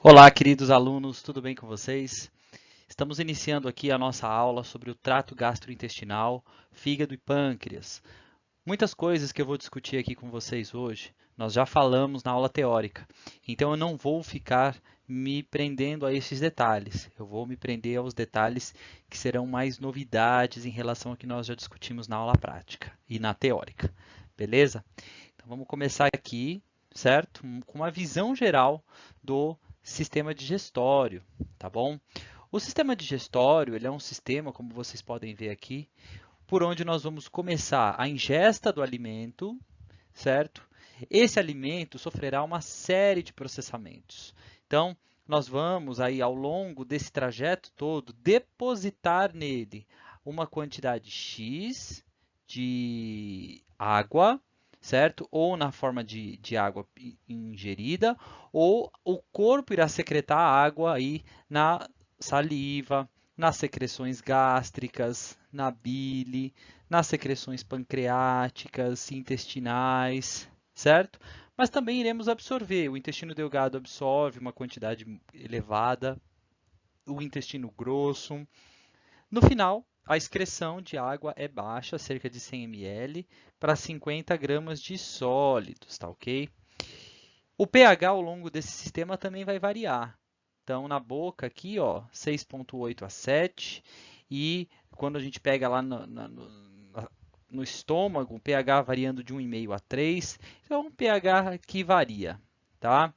Olá, queridos alunos, tudo bem com vocês? Estamos iniciando aqui a nossa aula sobre o trato gastrointestinal, fígado e pâncreas. Muitas coisas que eu vou discutir aqui com vocês hoje, nós já falamos na aula teórica, então eu não vou ficar me prendendo a esses detalhes. Eu vou me prender aos detalhes que serão mais novidades em relação ao que nós já discutimos na aula prática e na teórica, beleza? Então vamos começar aqui, certo? Com uma visão geral do sistema digestório, tá bom? O sistema digestório, ele é um sistema, como vocês podem ver aqui, por onde nós vamos começar a ingesta do alimento, certo? Esse alimento sofrerá uma série de processamentos. Então, nós vamos aí ao longo desse trajeto todo depositar nele uma quantidade X de água, certo? Ou na forma de água ingerida, ou o corpo irá secretar água aí na saliva, nas secreções gástricas, na bile, nas secreções pancreáticas, intestinais, certo? Mas também iremos absorver. O intestino delgado absorve uma quantidade elevada, o intestino grosso. No final, a excreção de água é baixa, cerca de 100 ml, para 50 gramas de sólidos, tá ok? O pH ao longo desse sistema também vai variar. Então, na boca aqui, ó, 6,8 a 7, e quando a gente pega lá no estômago, o pH variando de 1,5 a 3, então é um pH que varia, tá?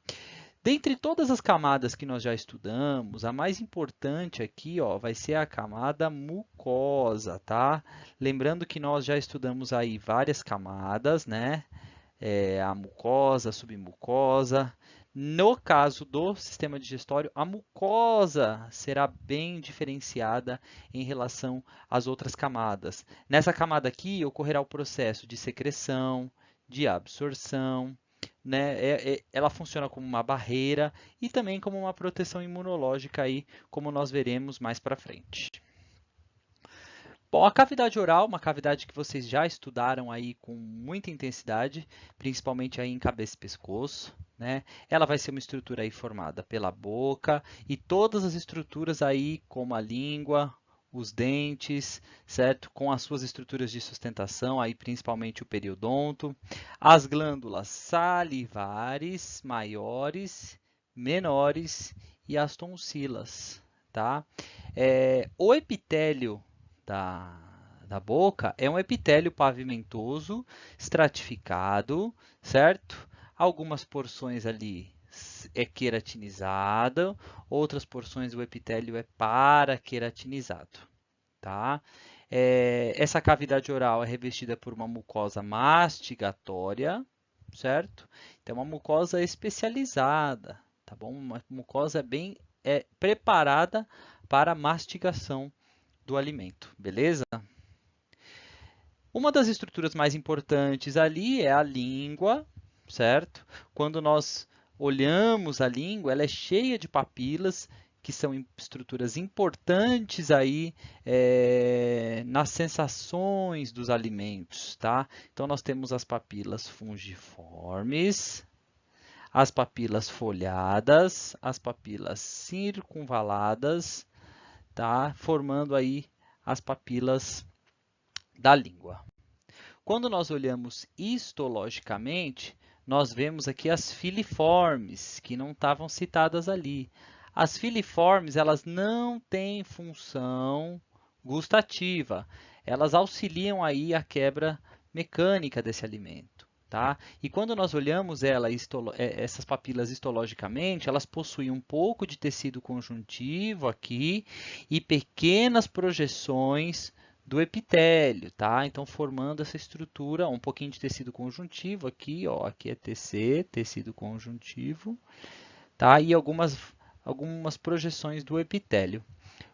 Dentre todas as camadas que nós já estudamos, a mais importante aqui, ó, vai ser a camada mucosa, tá? Lembrando que nós já estudamos aí várias camadas, né? A mucosa, a submucosa. No caso do sistema digestório, a mucosa será bem diferenciada em relação às outras camadas. Nessa camada aqui ocorrerá o processo de secreção, de absorção, né? Ela funciona como uma barreira e também como uma proteção imunológica aí, como nós veremos mais para frente. Bom, a cavidade oral, uma cavidade que vocês já estudaram aí com muita intensidade, principalmente aí em cabeça e pescoço, né? Ela vai ser uma estrutura aí formada pela boca e todas as estruturas aí, como a língua, os dentes, certo? Com as suas estruturas de sustentação, aí principalmente o periodonto, as glândulas salivares maiores, menores e as tonsilas, tá? O epitélio da, da boca é um epitélio pavimentoso, estratificado, certo? Algumas porções ali é queratinizado, outras porções do epitélio é paraqueratinizado, tá? Essa cavidade oral é revestida por uma mucosa mastigatória, certo? Então, uma mucosa especializada, tá bom? Uma mucosa bem preparada para a mastigação do alimento, beleza? Uma das estruturas mais importantes ali é a língua, certo? Quando nós olhamos a língua, ela é cheia de papilas, que são estruturas importantes aí nas sensações dos alimentos, tá? Então, nós temos as papilas fungiformes, as papilas folhadas, as papilas circunvaladas, tá? Formando aí as papilas da língua. Quando nós olhamos histologicamente, nós vemos aqui as filiformes, que não estavam citadas ali. As filiformes, elas não têm função gustativa. Elas auxiliam aí a quebra mecânica desse alimento, tá? E quando nós olhamos essas papilas histologicamente, elas possuem um pouco de tecido conjuntivo aqui e pequenas projeções do epitélio, tá? Então, formando essa estrutura, um pouquinho de tecido conjuntivo aqui, ó, aqui é TC, tecido conjuntivo, tá? E algumas projeções do epitélio.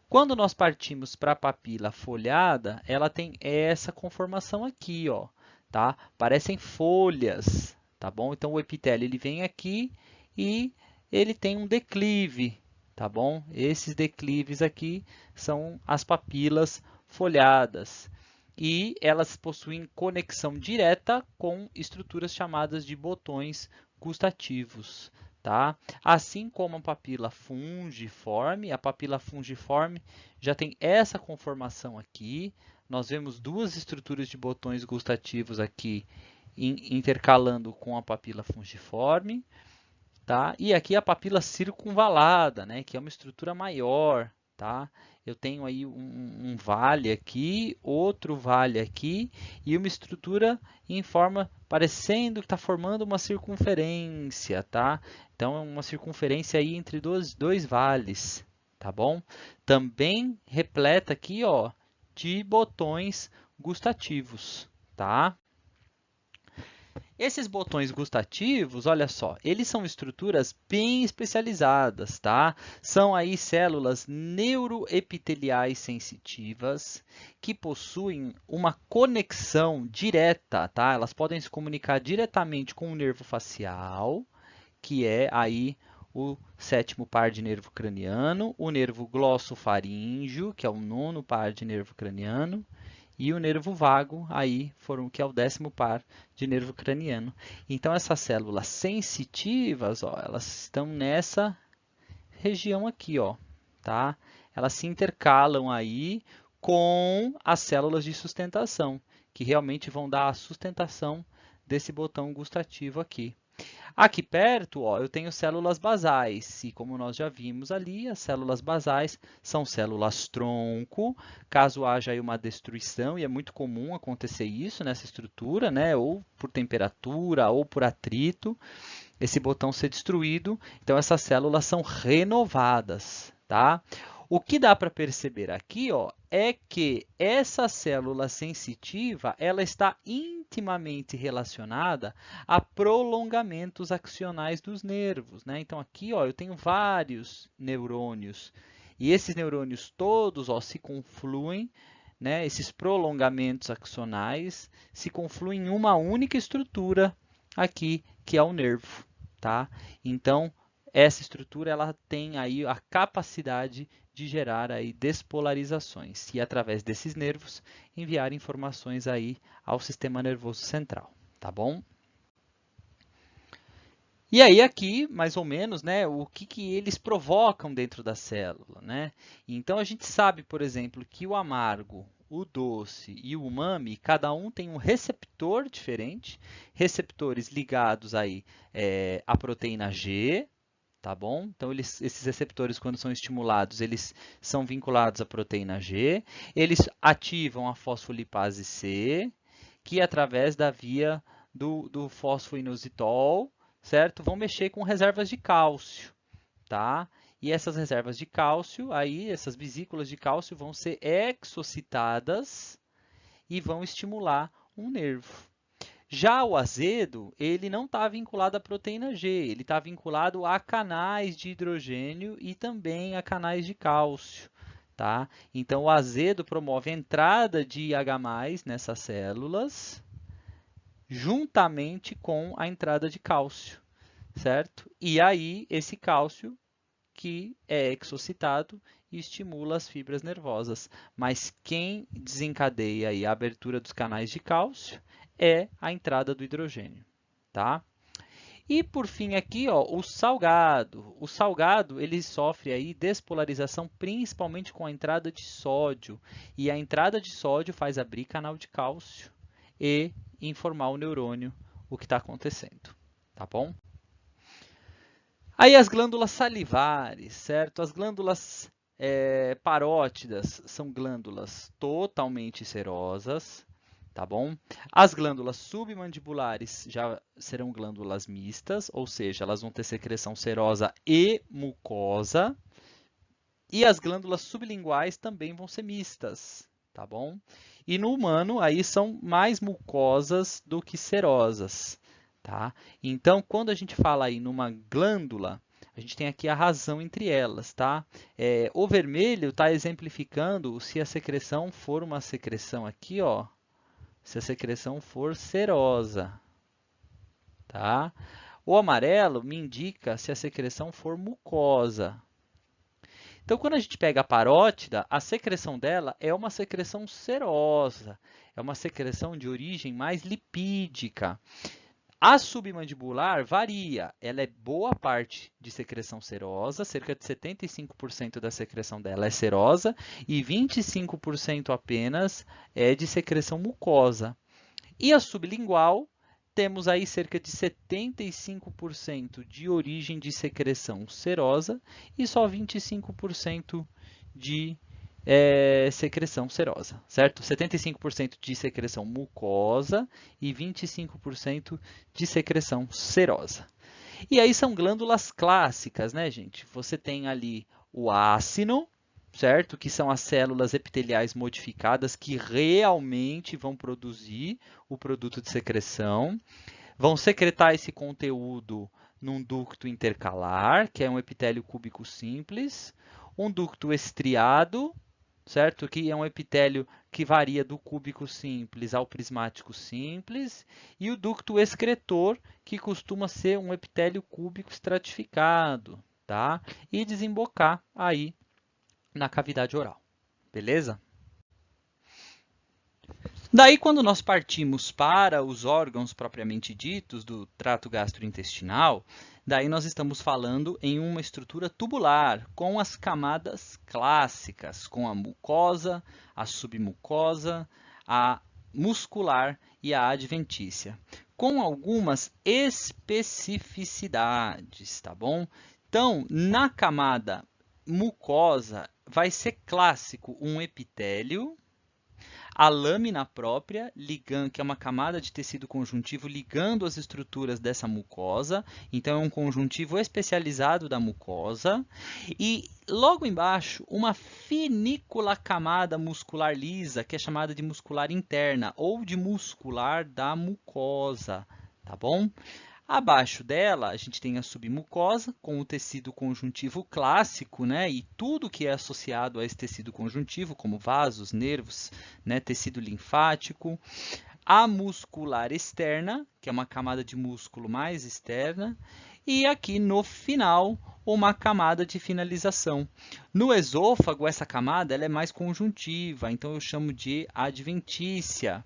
Quando nós partimos para a papila folhada, ela tem essa conformação aqui, ó, tá? Parecem folhas, tá bom? Então, o epitélio ele vem aqui e ele tem um declive, tá bom? Esses declives aqui são as papilas folhadas e elas possuem conexão direta com estruturas chamadas de botões gustativos, tá? Assim como a papila fungiforme já tem essa conformação aqui. Nós vemos duas estruturas de botões gustativos aqui intercalando com a papila fungiforme, tá? E aqui a papila circunvalada, né, que é uma estrutura maior, tá? Eu tenho aí um vale aqui, outro vale aqui e uma estrutura em forma parecendo que está formando uma circunferência, tá? Então é uma circunferência aí entre dois vales, tá bom? Também repleta aqui, ó, de botões gustativos, tá? Esses botões gustativos, olha só, eles são estruturas bem especializadas, tá? São aí células neuroepiteliais sensitivas que possuem uma conexão direta, tá? Elas podem se comunicar diretamente com o nervo facial, que é aí o sétimo par de nervo craniano, o nervo glossofaríngeo, que é o nono par de nervo craniano, e o nervo vago, aí foram que é o 10º par de nervo craniano. Então essas células sensitivas, ó, elas estão nessa região aqui, ó, tá? Elas se intercalam aí com as células de sustentação, que realmente vão dar a sustentação desse botão gustativo aqui. Aqui perto, ó, eu tenho células basais, e como nós já vimos ali, as células basais são células tronco, caso haja aí uma destruição, e é muito comum acontecer isso nessa estrutura, né, ou por temperatura, ou por atrito, esse botão ser destruído, então essas células são renovadas, tá? O que dá para perceber aqui, ó, é que essa célula sensitiva ela está intimamente relacionada a prolongamentos axionais dos nervos, né? Então aqui, ó, eu tenho vários neurônios e esses neurônios todos, ó, se confluem, né? Esses prolongamentos axonais se confluem em uma única estrutura aqui, que é o nervo, tá? Então essa estrutura ela tem aí a capacidade de gerar aí despolarizações e através desses nervos enviar informações aí ao sistema nervoso central, tá bom? E aí aqui, mais ou menos, né, o que eles provocam dentro da célula, né? Então a gente sabe, por exemplo, que o amargo, o doce e o umami, cada um tem um receptor diferente, receptores ligados aí à proteína G, tá bom? Então, esses receptores, quando são estimulados, eles são vinculados à proteína G. Eles ativam a fosfolipase C, que através da via do fosfoinositol, certo? Vão mexer com reservas de cálcio, tá? E essas reservas de cálcio, aí, essas vesículas de cálcio vão ser exocitadas e vão estimular um nervo. Já o azedo, ele não está vinculado à proteína G, ele está vinculado a canais de hidrogênio e também a canais de cálcio, tá? Então, o azedo promove a entrada de IH+, nessas células, juntamente com a entrada de cálcio, certo? E aí, esse cálcio que é exocitado e estimula as fibras nervosas. Mas quem desencadeia aí a abertura dos canais de cálcio é a entrada do hidrogênio, tá? E por fim aqui, ó, o salgado. O salgado ele sofre aí despolarização principalmente com a entrada de sódio. E a entrada de sódio faz abrir canal de cálcio e informar o neurônio o que está acontecendo, tá bom? Aí as glândulas salivares, certo? As glândulas parótidas são glândulas totalmente serosas, tá bom? As glândulas submandibulares já serão glândulas mistas, ou seja, elas vão ter secreção serosa e mucosa. E as glândulas sublinguais também vão ser mistas, tá bom? E no humano, aí são mais mucosas do que serosas, tá? Então, quando a gente fala aí numa glândula, a gente tem aqui a razão entre elas, tá? O vermelho está exemplificando se a secreção for uma secreção aqui, ó, se a secreção for serosa, tá? O amarelo me indica se a secreção for mucosa. Então, quando a gente pega a parótida, a secreção dela é uma secreção serosa, é uma secreção de origem mais lipídica. A submandibular varia, ela é boa parte de secreção serosa, cerca de 75% da secreção dela é serosa e 25% apenas é de secreção mucosa. E a sublingual, temos aí cerca de 75% de origem de secreção serosa e só 25% de secreção serosa, certo? 75% de secreção mucosa e 25% de secreção serosa. E aí são glândulas clássicas, né, gente? Você tem ali o ácino, certo? Que são as células epiteliais modificadas que realmente vão produzir o produto de secreção. Vão secretar esse conteúdo num ducto intercalar, que é um epitélio cúbico simples, um ducto estriado, certo? Que é um epitélio que varia do cúbico simples ao prismático simples, e o ducto excretor, que costuma ser um epitélio cúbico estratificado, tá? E desembocar aí na cavidade oral, beleza? Daí, quando nós partimos para os órgãos propriamente ditos do trato gastrointestinal, daí nós estamos falando em uma estrutura tubular, com as camadas clássicas, com a mucosa, a submucosa, a muscular e a adventícia, com algumas especificidades, tá bom? Então, na camada mucosa, vai ser clássico um epitélio, a lâmina própria, que é uma camada de tecido conjuntivo ligando as estruturas dessa mucosa. Então, é um conjuntivo especializado da mucosa. E logo embaixo, uma finícula camada muscular lisa, que é chamada de muscular interna ou de muscular da mucosa, tá bom? Abaixo dela, a gente tem a submucosa, com o tecido conjuntivo clássico, né? E tudo que é associado a esse tecido conjuntivo, como vasos, nervos, né? Tecido linfático. A muscular externa, que é uma camada de músculo mais externa. E aqui no final, uma camada de finalização. No esôfago, essa camada ela é mais conjuntiva, então eu chamo de adventícia.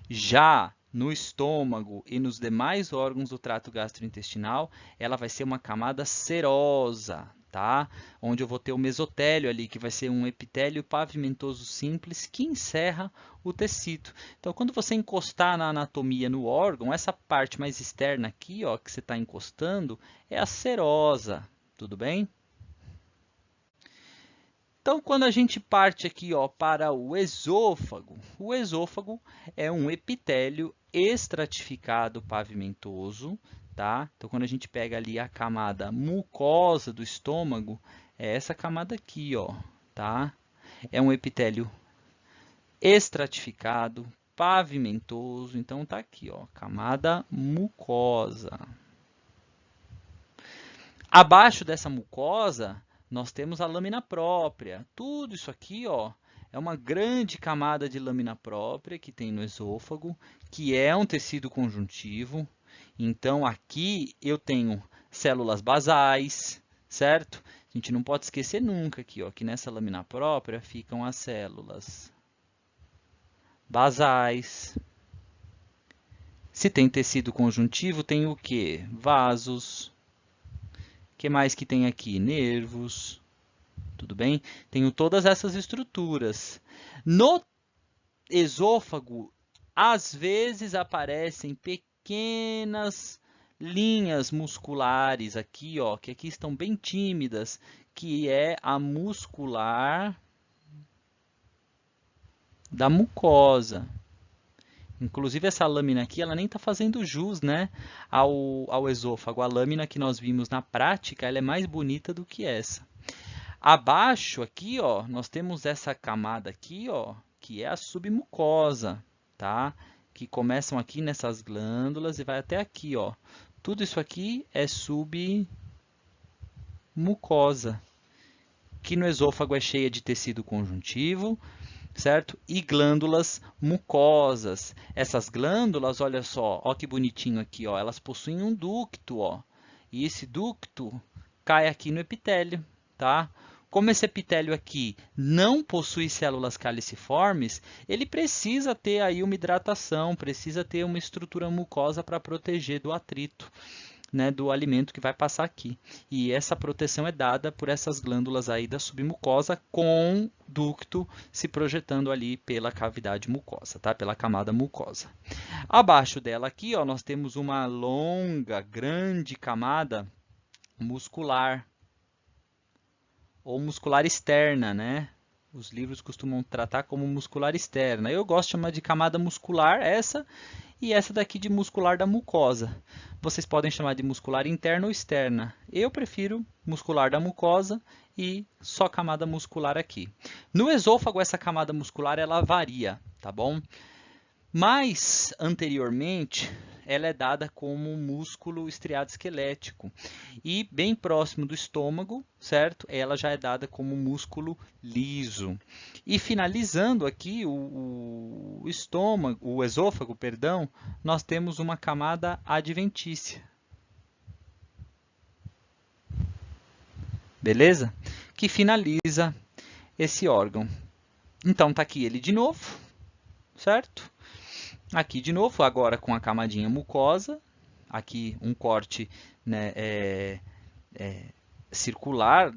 Já no estômago e nos demais órgãos do trato gastrointestinal, ela vai ser uma camada serosa, tá? Onde eu vou ter o mesotélio ali, que vai ser um epitélio pavimentoso simples que encerra o tecido. Então, quando você encostar na anatomia no órgão, essa parte mais externa aqui, ó, que você está encostando, é a serosa, tudo bem? Então, quando a gente parte aqui, ó, para o esôfago é um epitélio estratificado pavimentoso, tá? Então, quando a gente pega ali a camada mucosa do estômago, é essa camada aqui, ó, tá? É um epitélio estratificado, pavimentoso, então tá aqui, ó, camada mucosa. Abaixo dessa mucosa, nós temos a lâmina própria. Tudo isso aqui, ó, é uma grande camada de lâmina própria que tem no esôfago, que é um tecido conjuntivo. Então, aqui eu tenho células basais, certo? A gente não pode esquecer nunca aqui, ó, que nessa lâmina própria ficam as células basais. Se tem tecido conjuntivo, tem o quê? Vasos. O que mais que tem aqui? Nervos. Tudo bem? Tenho todas essas estruturas. No esôfago, às vezes aparecem pequenas linhas musculares aqui, ó, que aqui estão bem tímidas, que é a muscular da mucosa. Inclusive, essa lâmina aqui, ela nem está fazendo jus, né, ao esôfago. A lâmina que nós vimos na prática, ela é mais bonita do que essa. Abaixo aqui, ó, nós temos essa camada aqui, ó, que é a submucosa, tá? Que começam aqui nessas glândulas e vai até aqui, ó. Tudo isso aqui é submucosa, que no esôfago é cheia de tecido conjuntivo, certo? E glândulas mucosas. Essas glândulas, olha só, ó que bonitinho aqui, ó, elas possuem um ducto, ó. E esse ducto cai aqui no epitélio, tá? Como esse epitélio aqui não possui células caliciformes, ele precisa ter aí uma hidratação, precisa ter uma estrutura mucosa para proteger do atrito, né, do alimento que vai passar aqui. E essa proteção é dada por essas glândulas aí da submucosa com ducto se projetando ali pela cavidade mucosa, tá? Pela camada mucosa. Abaixo dela aqui, ó, nós temos uma longa, grande camada muscular ou muscular externa, né? Os livros costumam tratar como muscular externa. Eu gosto de chamar de camada muscular essa e essa daqui de muscular da mucosa. Vocês podem chamar de muscular interna ou externa. Eu prefiro muscular da mucosa e só camada muscular aqui. No esôfago, essa camada muscular ela varia, tá bom? Mas, anteriormente, ela é dada como músculo estriado esquelético. E bem próximo do estômago, certo? Ela já é dada como músculo liso. E finalizando aqui o estômago, o esôfago, perdão, nós temos uma camada adventícia. Beleza? Que finaliza esse órgão. Então, tá aqui ele de novo, certo? Aqui de novo, agora com a camadinha mucosa, aqui um corte, né, circular,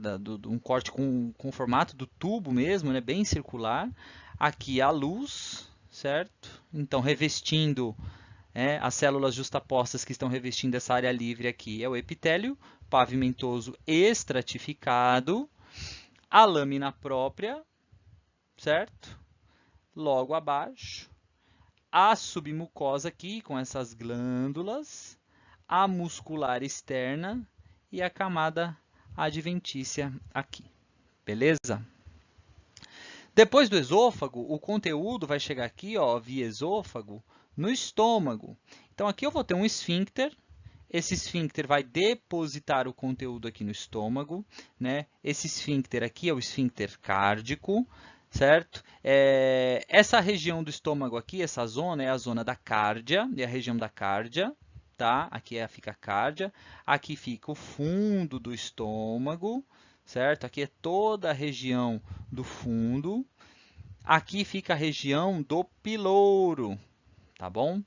um corte com o formato do tubo mesmo, né, bem circular. Aqui a luz, certo? Então, revestindo as células justapostas que estão revestindo essa área livre aqui é o epitélio pavimentoso estratificado, a lâmina própria, certo? Logo abaixo, a submucosa aqui, com essas glândulas, a muscular externa e a camada adventícia aqui. Beleza? Depois do esôfago, o conteúdo vai chegar aqui, ó, via esôfago, no estômago. Então, aqui eu vou ter um esfíncter. Esse esfíncter vai depositar o conteúdo aqui no estômago, né? Esse esfíncter aqui é o esfíncter cárdico, certo? Essa região do estômago aqui, essa zona, é a zona da cárdia, é a região da cárdia, tá? Aqui fica a cárdia, aqui fica o fundo do estômago, certo? Aqui é toda a região do fundo, aqui fica a região do pilouro, tá bom?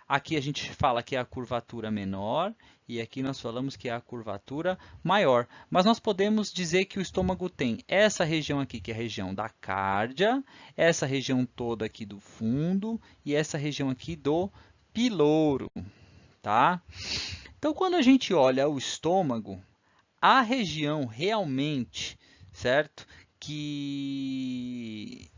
Aqui a gente fala que é a curvatura menor e aqui nós falamos que é a curvatura maior. Mas nós podemos dizer que o estômago tem essa região aqui, que é a região da cárdia, essa região toda aqui do fundo e essa região aqui do pilouro, tá? Então, quando a gente olha o estômago, a região realmente, certo? Que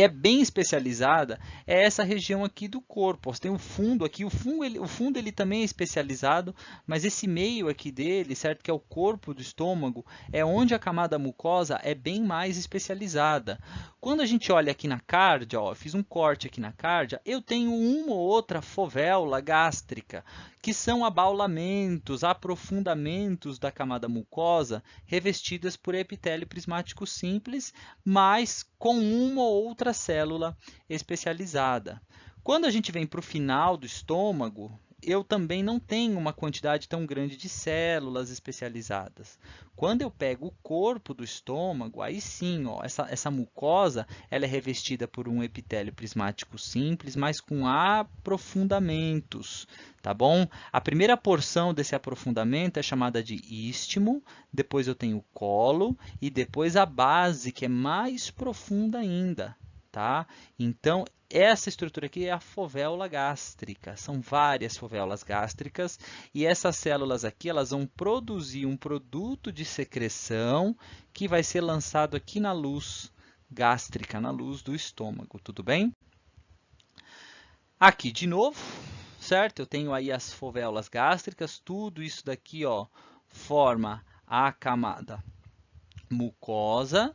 é bem especializada, é essa região aqui do corpo. Você tem o fundo aqui, o fundo ele também é especializado, mas esse meio aqui dele, certo, que é o corpo do estômago, é onde a camada mucosa é bem mais especializada. Quando a gente olha aqui na cárdia, ó, eu fiz um corte aqui na cárdia, eu tenho uma ou outra fovéola gástrica, que são abaulamentos, aprofundamentos da camada mucosa revestidas por epitélio prismático simples, mas com uma ou outra célula especializada. Quando a gente vem para o final do estômago, eu também não tenho uma quantidade tão grande de células especializadas. Quando eu pego o corpo do estômago, aí sim, ó, essa mucosa ela é revestida por um epitélio prismático simples, mas com aprofundamentos, tá bom? A primeira porção desse aprofundamento é chamada de istmo, depois eu tenho o colo e depois a base, que é mais profunda ainda, tá? Então, essa estrutura aqui é a fovéola gástrica. São várias fovéolas gástricas e essas células aqui elas vão produzir um produto de secreção que vai ser lançado aqui na luz gástrica, na luz do estômago, tudo bem? Aqui de novo, certo? Eu tenho aí as fovéolas gástricas, tudo isso daqui, ó, forma a camada mucosa,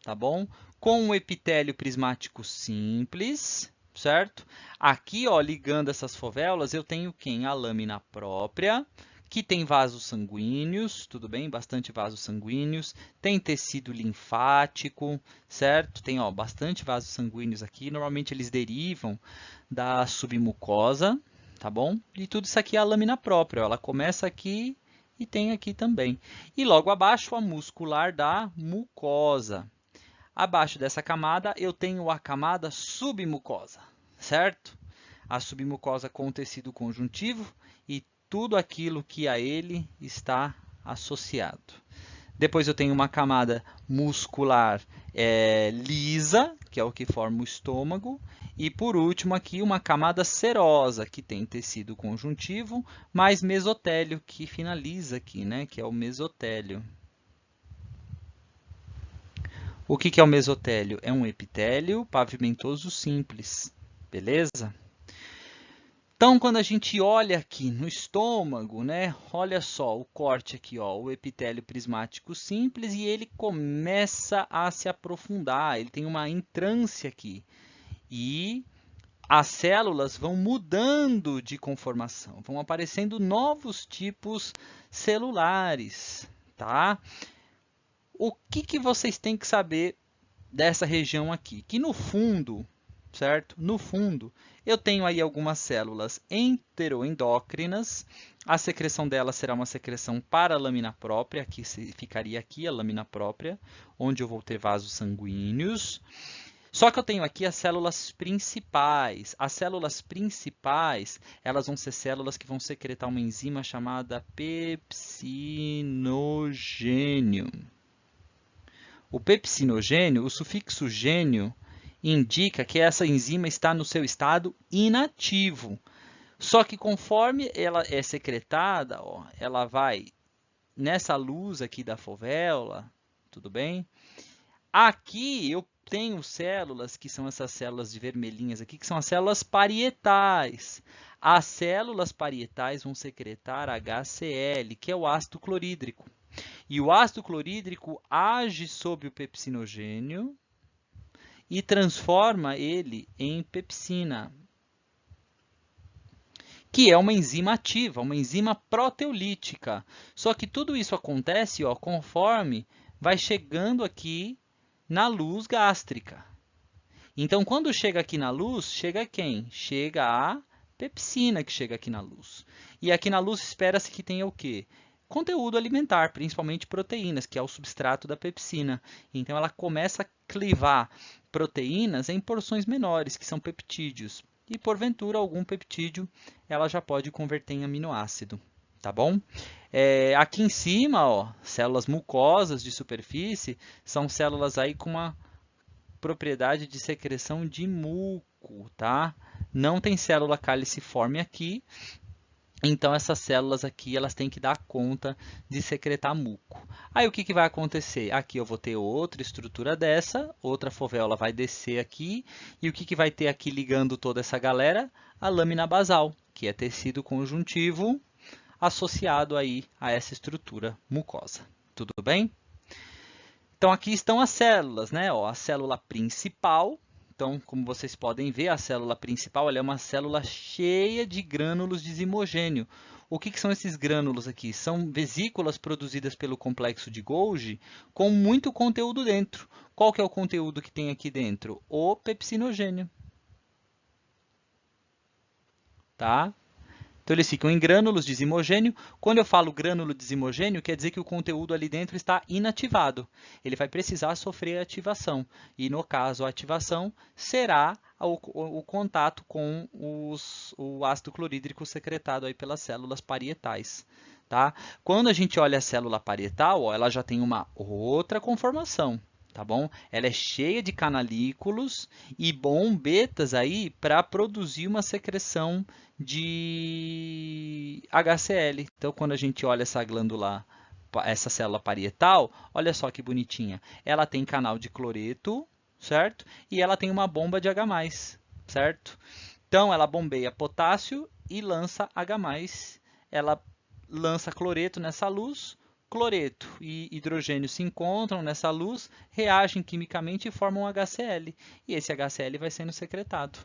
tá bom? Com um epitélio prismático simples, certo? Aqui, ó, ligando essas fovéolas, eu tenho quem? A lâmina própria, que tem vasos sanguíneos, tudo bem? Bastante vasos sanguíneos. Tem tecido linfático, certo? Tem, ó, bastante vasos sanguíneos aqui. Normalmente eles derivam da submucosa, tá bom? E tudo isso aqui é a lâmina própria, ó. Ela começa aqui e tem aqui também. E logo abaixo, a muscular da mucosa. Abaixo dessa camada, eu tenho a camada submucosa, certo? A submucosa com o tecido conjuntivo e tudo aquilo que a ele está associado. Depois eu tenho uma camada muscular lisa, que é o que forma o estômago. E por último aqui uma camada serosa, que tem tecido conjuntivo, mais mesotélio, que finaliza aqui, né? Que é o mesotélio. O que é o mesotélio? É um epitélio pavimentoso simples, beleza? Então, quando a gente olha aqui no estômago, né? Olha só o corte aqui, ó, o epitélio prismático simples, e ele começa a se aprofundar, ele tem uma entrância aqui. E as células vão mudando de conformação, vão aparecendo novos tipos celulares, tá? O que vocês têm que saber dessa região aqui? Que no fundo, certo? No fundo, eu tenho aí algumas células enteroendócrinas. A secreção delas será uma secreção para a lâmina própria, que ficaria aqui a lâmina própria, onde eu vou ter vasos sanguíneos. Só que eu tenho aqui as células principais. As células principais, elas vão ser células que vão secretar uma enzima chamada pepsinogênio. O pepsinogênio, o sufixo gênio, indica que essa enzima está no seu estado inativo. Só que conforme ela é secretada, ó, ela vai nessa luz aqui da fovéola, tudo bem? Aqui eu tenho células, que são essas células de vermelhinhas aqui, que são as células parietais. As células parietais vão secretar HCl, que é o ácido clorídrico. E o ácido clorídrico age sobre o pepsinogênio e transforma ele em pepsina, que é uma enzima ativa, uma enzima proteolítica. Só que tudo isso acontece, ó, conforme vai chegando aqui na luz gástrica. Então, quando chega aqui na luz, chega quem? Chega a pepsina que chega aqui na luz. E aqui na luz espera-se que tenha o quê? Conteúdo alimentar, principalmente proteínas, que é o substrato da pepsina. Então, ela começa a clivar proteínas em porções menores, que são peptídeos. E, porventura, algum peptídeo ela já pode converter em aminoácido. Tá bom? Aqui em cima, ó, células mucosas de superfície, são células aí com uma propriedade de secreção de muco, tá? Não tem célula caliciforme aqui, então essas células aqui elas têm que dar conta de secretar muco. Aí o que vai acontecer? Aqui eu vou ter outra estrutura dessa, outra fovéola vai descer aqui, e o que vai ter aqui ligando toda essa galera? A lâmina basal, que é tecido conjuntivo associado aí a essa estrutura mucosa. Tudo bem? Então, aqui estão as células, né? Ó, a célula principal. Então, como vocês podem ver, a célula principal ela é uma célula cheia de grânulos de zimogênio. O que são esses grânulos aqui? São vesículas produzidas pelo complexo de Golgi com muito conteúdo dentro. Qual que é o conteúdo que tem aqui dentro? O pepsinogênio. Tá? Então, eles ficam em grânulos de zimogênio. Quando eu falo grânulo de zimogênio, quer dizer que o conteúdo ali dentro está inativado. Ele vai precisar sofrer ativação. E, no caso, a ativação será o contato com o ácido clorídrico secretado aí pelas células parietais. Tá? Quando a gente olha a célula parietal, ó, ela já tem uma outra conformação. Tá bom? Ela é cheia de canalículos e bombetas aí para produzir uma secreção de HCl. Então, quando a gente olha essa glândula, essa célula parietal, olha só que bonitinha. Ela tem canal de cloreto, certo? E ela tem uma bomba de H+, certo? Então, ela bombeia potássio e lança H+. Ela lança cloreto nessa luz. Cloreto e hidrogênio se encontram nessa luz, reagem quimicamente e formam HCl. E esse HCl vai sendo secretado.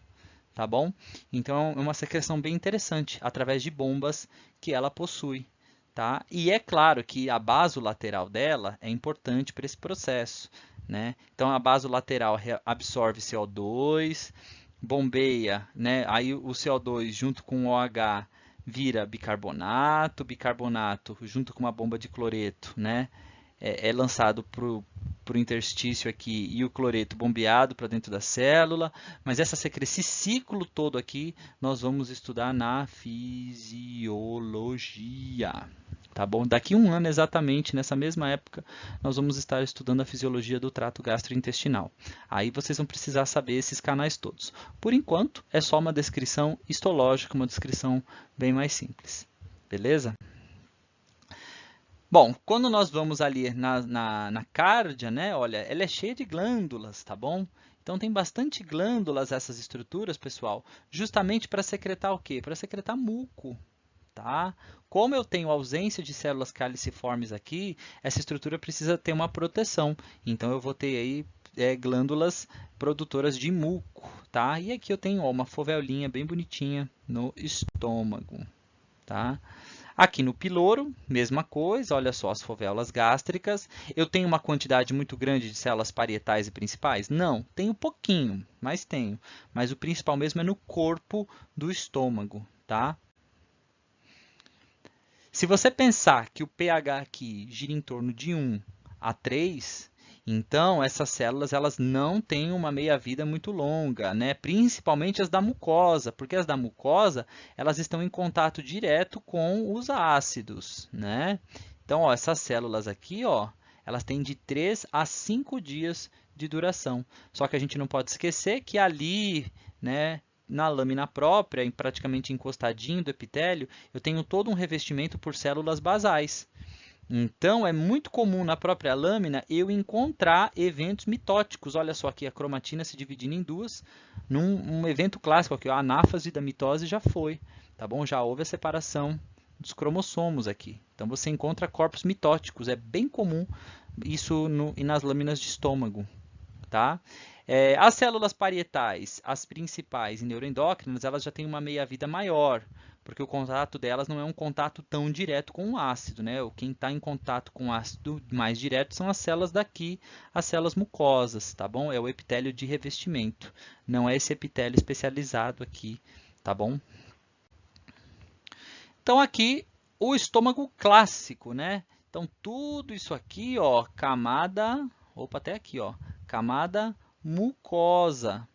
Tá bom? Então, é uma secreção bem interessante, através de bombas que ela possui. Tá? E é claro que a basolateral dela é importante para esse processo. Né? Então, a basolateral absorve CO2, bombeia, né? Aí o CO2 junto com o OH vira bicarbonato, bicarbonato junto com uma bomba de cloreto, né? É lançado para o interstício aqui e o cloreto bombeado para dentro da célula, mas esse ciclo todo aqui nós vamos estudar na fisiologia. Tá bom? Daqui um ano, exatamente, nessa mesma época, nós vamos estar estudando a fisiologia do trato gastrointestinal. Aí vocês vão precisar saber esses canais todos. Por enquanto, é só uma descrição histológica, uma descrição bem mais simples. Beleza? Bom, quando nós vamos ali na cárdia, né? Olha, ela é cheia de glândulas, tá bom? Então, tem bastante glândulas essas estruturas, pessoal, justamente para secretar o quê? Para secretar muco, tá? Como eu tenho ausência de células caliciformes aqui, essa estrutura precisa ter uma proteção. Então, eu vou ter aí glândulas produtoras de muco, tá? E aqui eu tenho uma foveolinha bem bonitinha no estômago, tá? Aqui no piloro, mesma coisa, olha só as fovéolas gástricas. Eu tenho uma quantidade muito grande de células parietais e principais? Não, tenho pouquinho, mas tenho. Mas o principal mesmo é no corpo do estômago, tá? Se você pensar que o pH aqui gira em torno de 1 a 3, então essas células elas não têm uma meia-vida muito longa, né? Principalmente as da mucosa, porque as da mucosa elas estão em contato direto com os ácidos, né? Então, ó, essas células aqui, ó, elas têm de 3 a 5 dias de duração. Só que a gente não pode esquecer que ali, né, na lâmina própria, praticamente encostadinho do epitélio, eu tenho todo um revestimento por células basais. Então, é muito comum na própria lâmina eu encontrar eventos mitóticos. Olha só aqui a cromatina se dividindo em duas. Num evento clássico aqui, a anáfase da mitose já foi, tá bom? Já houve a separação dos cromossomos aqui. Então, você encontra corpos mitóticos. É bem comum isso nas lâminas de estômago, tá? As células parietais, as principais e neuroendócrinas, elas já têm uma meia-vida maior, porque o contato delas não é um contato tão direto com o ácido, né? Quem está em contato com o ácido mais direto são as células daqui, as células mucosas, tá bom? É o epitélio de revestimento, não é esse epitélio especializado aqui, tá bom? Então, aqui, o estômago clássico, né? Então, tudo isso aqui, ó, camada, opa, até aqui, ó, camada mucosa.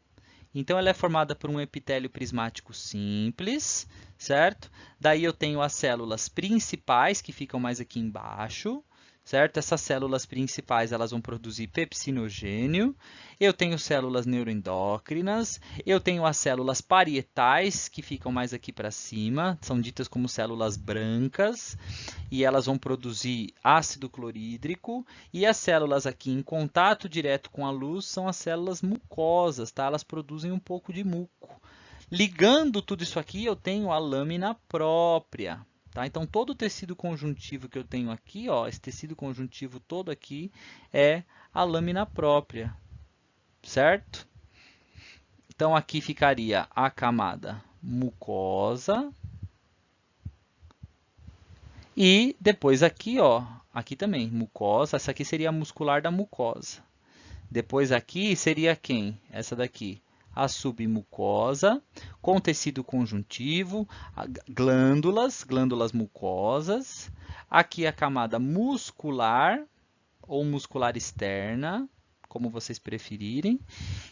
Então, ela é formada por um epitélio prismático simples, certo? Daí eu tenho as células principais, que ficam mais aqui embaixo, certo? Essas células principais elas vão produzir pepsinogênio. Eu tenho células neuroendócrinas. Eu tenho as células parietais, que ficam mais aqui para cima, são ditas como células brancas, e elas vão produzir ácido clorídrico. E as células aqui em contato direto com a luz são as células mucosas, tá? Elas produzem um pouco de muco. Ligando tudo isso aqui, eu tenho a lâmina própria. Tá? Então, todo o tecido conjuntivo que eu tenho aqui, ó, esse tecido conjuntivo todo aqui, é a lâmina própria, certo? Então, aqui ficaria a camada mucosa. E depois aqui, ó, aqui também, mucosa, essa aqui seria a muscular da mucosa. Depois aqui seria quem? Essa daqui, a submucosa, com tecido conjuntivo, glândulas mucosas. Aqui a camada muscular ou muscular externa, como vocês preferirem.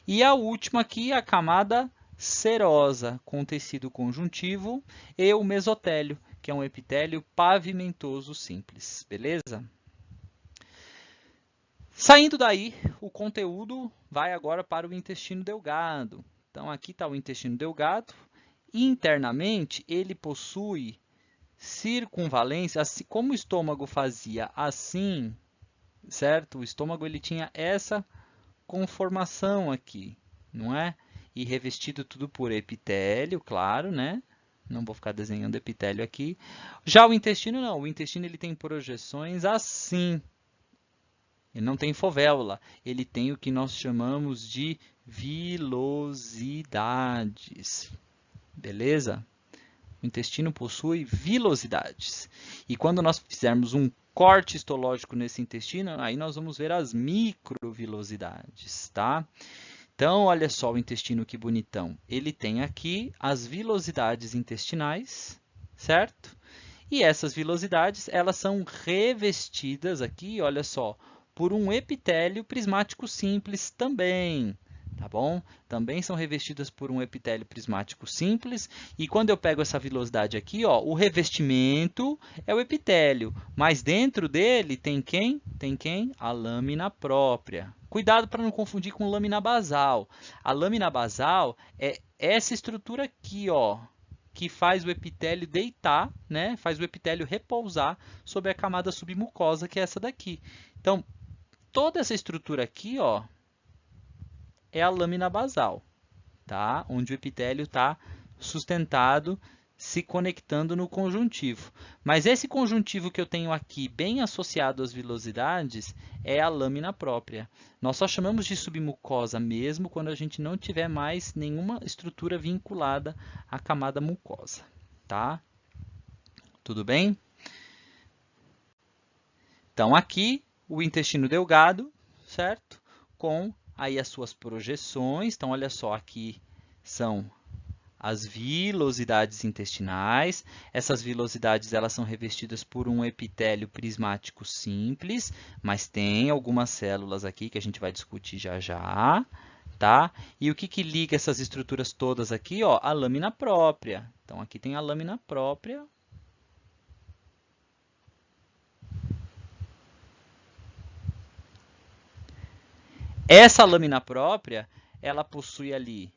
E a última aqui, a camada serosa, com tecido conjuntivo e o mesotélio, que é um epitélio pavimentoso simples, beleza? Saindo daí, o conteúdo vai agora para o intestino delgado. Então, aqui está o intestino delgado. Internamente, ele possui circunvalência, assim, como o estômago fazia assim, certo? O estômago ele tinha essa conformação aqui, não é? E revestido tudo por epitélio, claro, né? Não vou ficar desenhando epitélio aqui. Já o intestino não, o intestino ele tem projeções assim. Ele não tem fovéola, ele tem o que nós chamamos de vilosidades. Beleza? O intestino possui vilosidades. E quando nós fizermos um corte histológico nesse intestino, aí nós vamos ver as microvilosidades, tá? Então, olha só o intestino que bonitão. Ele tem aqui as vilosidades intestinais, certo? E essas vilosidades, elas são revestidas aqui, olha só, por um epitélio prismático simples também, tá bom? Também são revestidas por um epitélio prismático simples, e quando eu pego essa vilosidade aqui, ó, o revestimento é o epitélio, mas dentro dele tem quem? Tem quem? A lâmina própria. Cuidado para não confundir com lâmina basal. A lâmina basal é essa estrutura aqui, ó, que faz o epitélio deitar, né? Faz o epitélio repousar sobre a camada submucosa, que é essa daqui. Então, toda essa estrutura aqui, ó, é a lâmina basal, tá? Onde o epitélio está sustentado, se conectando no conjuntivo. Mas esse conjuntivo que eu tenho aqui, bem associado às vilosidades, é a lâmina própria. Nós só chamamos de submucosa mesmo quando a gente não tiver mais nenhuma estrutura vinculada à camada mucosa, tá? Tudo bem? Então, aqui, o intestino delgado, certo? Com aí as suas projeções. Então, olha só, aqui são as vilosidades intestinais. Essas vilosidades elas são revestidas por um epitélio prismático simples, mas tem algumas células aqui que a gente vai discutir já já, tá? E o que liga essas estruturas todas aqui, ó? A lâmina própria. Então, aqui tem a lâmina própria. Essa lâmina própria, ela possui ali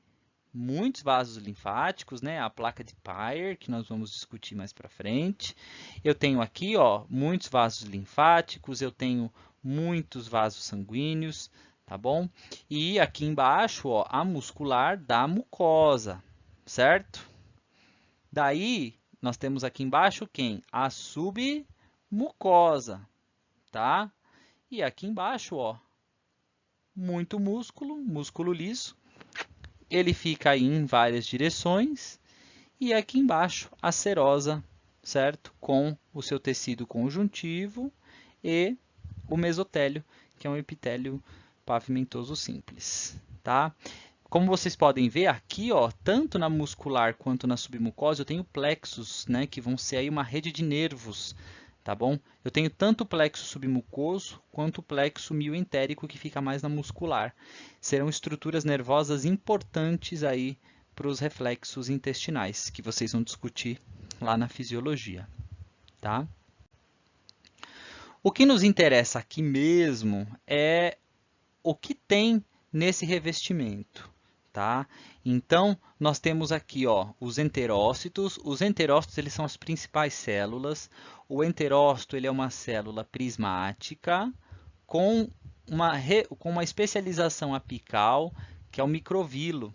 muitos vasos linfáticos, né? A placa de Peyer, que nós vamos discutir mais para frente. Eu tenho aqui, ó, muitos vasos linfáticos, eu tenho muitos vasos sanguíneos, tá bom? E aqui embaixo, ó, a muscular da mucosa, certo? Daí, nós temos aqui embaixo quem? A submucosa, tá? E aqui embaixo, ó, muito músculo, músculo liso. Ele fica aí em várias direções. E aqui embaixo, a serosa, certo? Com o seu tecido conjuntivo e o mesotélio, que é um epitélio pavimentoso simples, tá? Como vocês podem ver aqui, ó, tanto na muscular quanto na submucosa, eu tenho plexos, né, que vão ser aí uma rede de nervos, tá bom? Eu tenho tanto o plexo submucoso quanto o plexo mioentérico, que fica mais na muscular. Serão estruturas nervosas importantes aí para os reflexos intestinais, que vocês vão discutir lá na fisiologia, tá? O que nos interessa aqui mesmo é o que tem nesse revestimento, tá? Então, nós temos aqui, ó, os enterócitos. Os enterócitos, eles são as principais células. O enterócito, ele é uma célula prismática com uma especialização apical, que é o microvilo,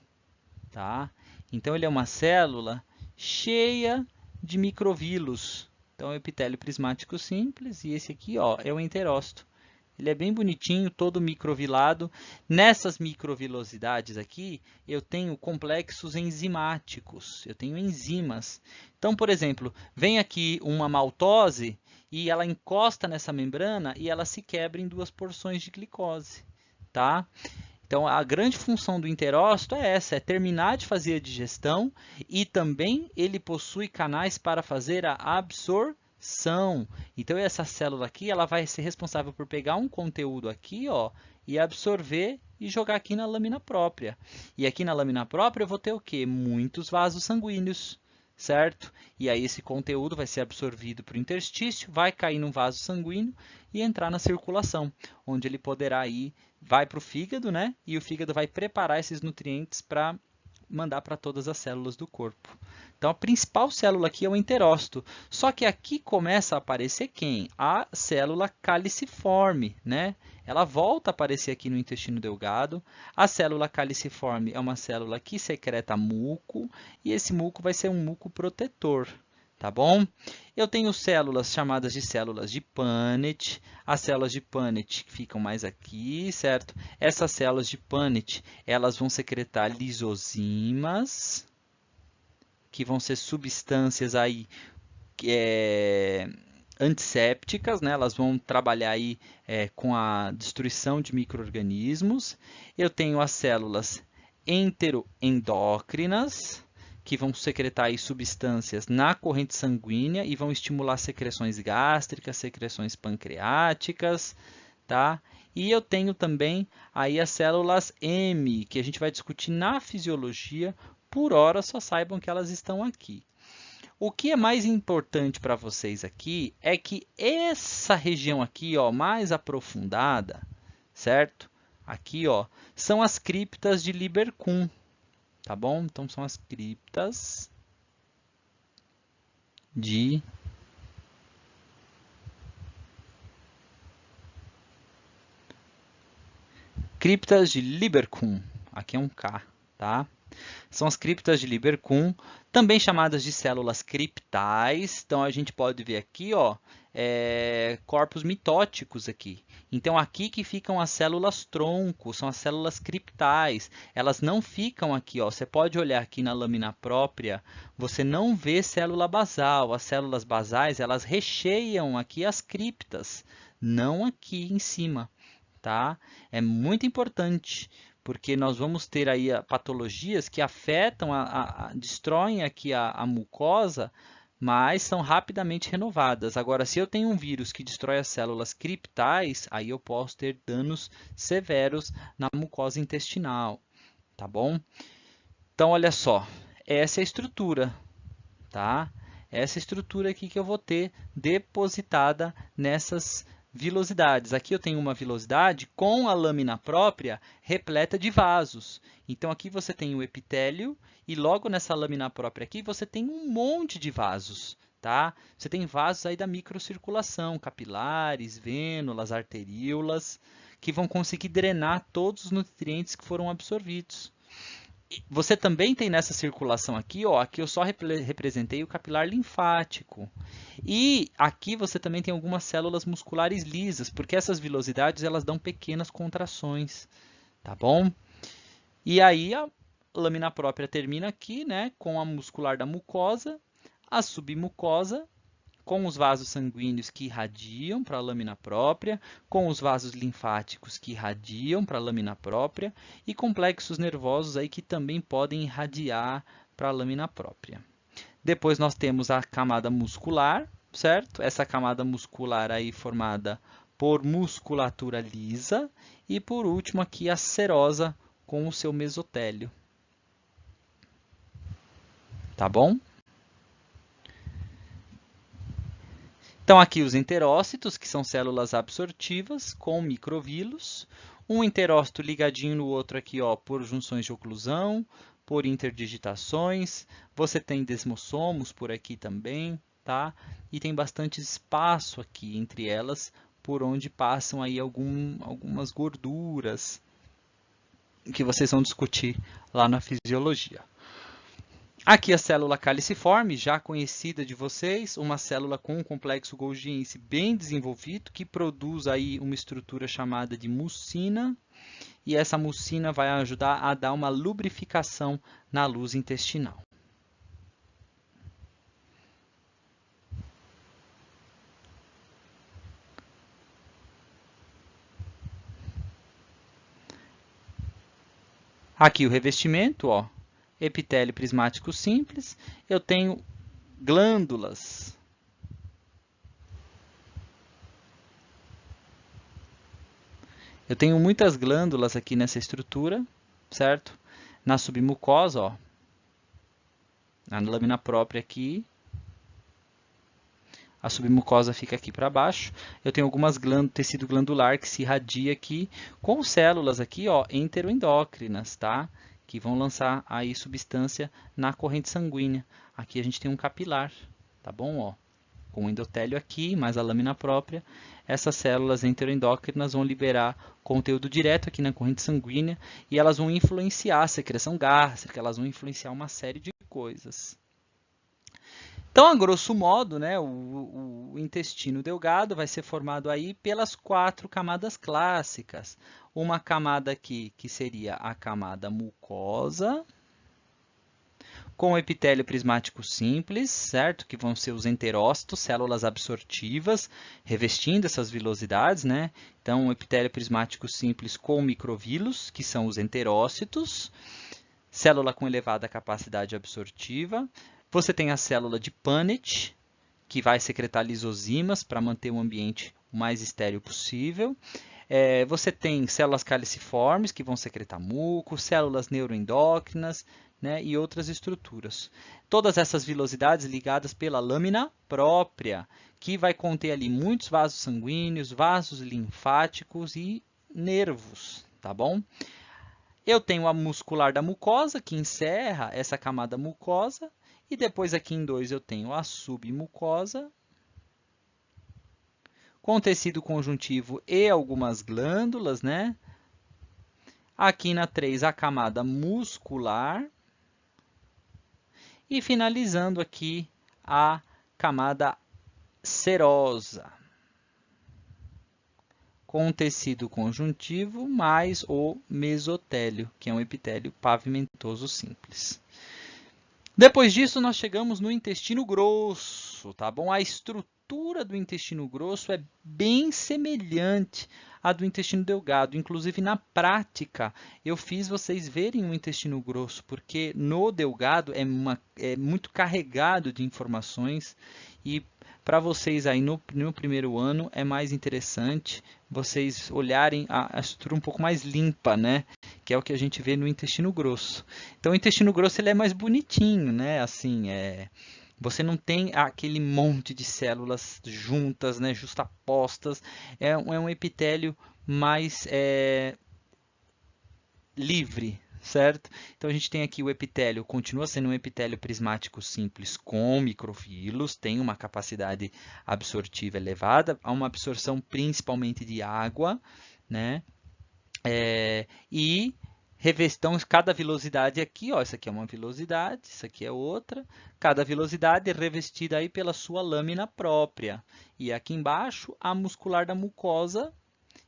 tá? Então, ele é uma célula cheia de microvilos. Então, é o epitélio prismático simples, e esse aqui, ó, é o enterócito. Ele é bem bonitinho, todo microvilado. Nessas microvilosidades aqui, eu tenho complexos enzimáticos, eu tenho enzimas. Então, por exemplo, vem aqui uma maltose e ela encosta nessa membrana e ela se quebra em duas porções de glicose, tá? Então, a grande função do enterócito é essa, é terminar de fazer a digestão e também ele possui canais para fazer a absorção. Então, essa célula aqui, ela vai ser responsável por pegar um conteúdo aqui, ó, e absorver e jogar aqui na lâmina própria. E aqui na lâmina própria eu vou ter o quê? Muitos vasos sanguíneos, certo? E aí esse conteúdo vai ser absorvido para o interstício, vai cair no vaso sanguíneo e entrar na circulação, onde ele poderá ir, vai para o fígado, né? E o fígado vai preparar esses nutrientes para mandar para todas as células do corpo. Então, a principal célula aqui é o enterócito. Só que aqui começa a aparecer quem? A célula caliciforme, né? Ela volta a aparecer aqui no intestino delgado. A célula caliciforme é uma célula que secreta muco, e esse muco vai ser um muco protetor, tá bom? Eu tenho células chamadas de células de Punnett. As células de Punnett ficam mais aqui, certo? Essas células de Punnett, elas vão secretar lisozimas, que vão ser substâncias aí antissépticas, né? Elas vão trabalhar aí com a destruição de micro-organismos. Eu tenho as células enteroendócrinas, que vão secretar aí substâncias na corrente sanguínea e vão estimular secreções gástricas, secreções pancreáticas, tá? E eu tenho também aí as células M, que a gente vai discutir na fisiologia. Por hora, só saibam que elas estão aqui. O que é mais importante para vocês aqui é que essa região aqui, ó, mais aprofundada, certo? Aqui, ó, são as criptas de Lieberkühn, tá bom? Então, são as criptas de Lieberkühn. Aqui é um K, tá? São as criptas de Lieberkühn, também chamadas de células criptais. Então, a gente pode ver aqui, ó, corpos mitóticos aqui. Então, aqui que ficam as células tronco, são as células criptais. Elas não ficam aqui, ó. Você pode olhar aqui na lâmina própria, você não vê célula basal. As células basais, elas recheiam aqui as criptas, não aqui em cima, tá? É muito importante, porque nós vamos ter aí patologias que afetam, destroem aqui a mucosa, mas são rapidamente renovadas. Agora, se eu tenho um vírus que destrói as células criptais, aí eu posso ter danos severos na mucosa intestinal, tá bom? Então, olha só, essa é a estrutura, tá? Essa estrutura aqui que eu vou ter depositada nessas vilosidades. Aqui eu tenho uma vilosidade com a lâmina própria repleta de vasos. Então, aqui você tem o epitélio e logo nessa lâmina própria aqui você tem um monte de vasos, tá? Você tem vasos aí da microcirculação, capilares, vênulas, arteríolas, que vão conseguir drenar todos os nutrientes que foram absorvidos. Você também tem nessa circulação aqui, ó, aqui eu só representei o capilar linfático. E aqui você também tem algumas células musculares lisas, porque essas vilosidades elas dão pequenas contrações, tá bom? E aí a lâmina própria termina aqui, né, com a muscular da mucosa, a submucosa, com os vasos sanguíneos que irradiam para a lâmina própria, com os vasos linfáticos que irradiam para a lâmina própria e complexos nervosos aí que também podem irradiar para a lâmina própria. Depois nós temos a camada muscular, certo? Essa camada muscular aí formada por musculatura lisa e por último aqui a serosa com o seu mesotélio. Tá bom? Então, aqui os enterócitos, que são células absortivas com microvílos. Um enterócito ligadinho no outro aqui, ó, por junções de oclusão, por interdigitações. Você tem desmossomos por aqui também, tá? E tem bastante espaço aqui entre elas, por onde passam aí algumas gorduras que vocês vão discutir lá na fisiologia. Aqui a célula caliciforme, já conhecida de vocês, uma célula com um complexo golgiense bem desenvolvido, que produz aí uma estrutura chamada de mucina, e essa mucina vai ajudar a dar uma lubrificação na luz intestinal. Aqui o revestimento, ó. Epitélio prismático simples, eu tenho glândulas. Eu tenho muitas glândulas aqui nessa estrutura, certo? Na submucosa, ó, na lâmina própria aqui, a submucosa fica aqui para baixo. Eu tenho algumas tecido glandular que se irradia aqui com células aqui, ó, enteroendócrinas, tá? Que vão lançar aí substância na corrente sanguínea. Aqui a gente tem um capilar, tá bom? Ó, com o endotélio aqui, mais a lâmina própria. Essas células enteroendócrinas vão liberar conteúdo direto aqui na corrente sanguínea e elas vão influenciar a secreção gástrica, elas vão influenciar uma série de coisas. Então, a grosso modo, né, o intestino delgado vai ser formado aí pelas 4 camadas clássicas. Uma camada aqui, que seria a camada mucosa, com epitélio prismático simples, certo? Que vão ser os enterócitos, células absortivas, revestindo essas vilosidades, né? Então, o epitélio prismático simples com microvílos, que são os enterócitos. célula com elevada capacidade absortiva. Você tem a célula de Punnett, que vai secretar lisozimas para manter o ambiente o mais estéril possível. Você tem células caliciformes, que vão secretar muco, células neuroendócrinas, né, e outras estruturas. Todas essas vilosidades ligadas pela lâmina própria, que vai conter ali muitos vasos sanguíneos, vasos linfáticos e nervos, tá bom? Eu tenho a muscular da mucosa, que encerra essa camada mucosa, e depois aqui em 2 eu tenho a submucosa, com tecido conjuntivo e algumas glândulas, né? Aqui na 3, a camada muscular. E finalizando aqui, a camada serosa, com tecido conjuntivo mais o mesotélio, que é um epitélio pavimentoso simples. Depois disso, nós chegamos no intestino grosso, tá bom? A estrutura do intestino grosso é bem semelhante à do intestino delgado. Inclusive, na prática, eu fiz vocês verem o intestino grosso, porque no delgado é muito carregado de informações e para vocês aí no primeiro ano é mais interessante vocês olharem a estrutura um pouco mais limpa, né? Que é o que a gente vê no intestino grosso. Então, o intestino grosso ele é mais bonitinho, né? Assim, você não tem aquele monte de células juntas, né? Justapostas. É um epitélio mais livre, certo? Então, a gente tem aqui o epitélio, continua sendo um epitélio prismático simples com microfilos, tem uma capacidade absortiva elevada, há uma absorção principalmente de água, né? E então, cada vilosidade aqui, ó, essa aqui é uma vilosidade, isso aqui é outra. Cada vilosidade é revestida aí pela sua lâmina própria. E aqui embaixo, a muscular da mucosa.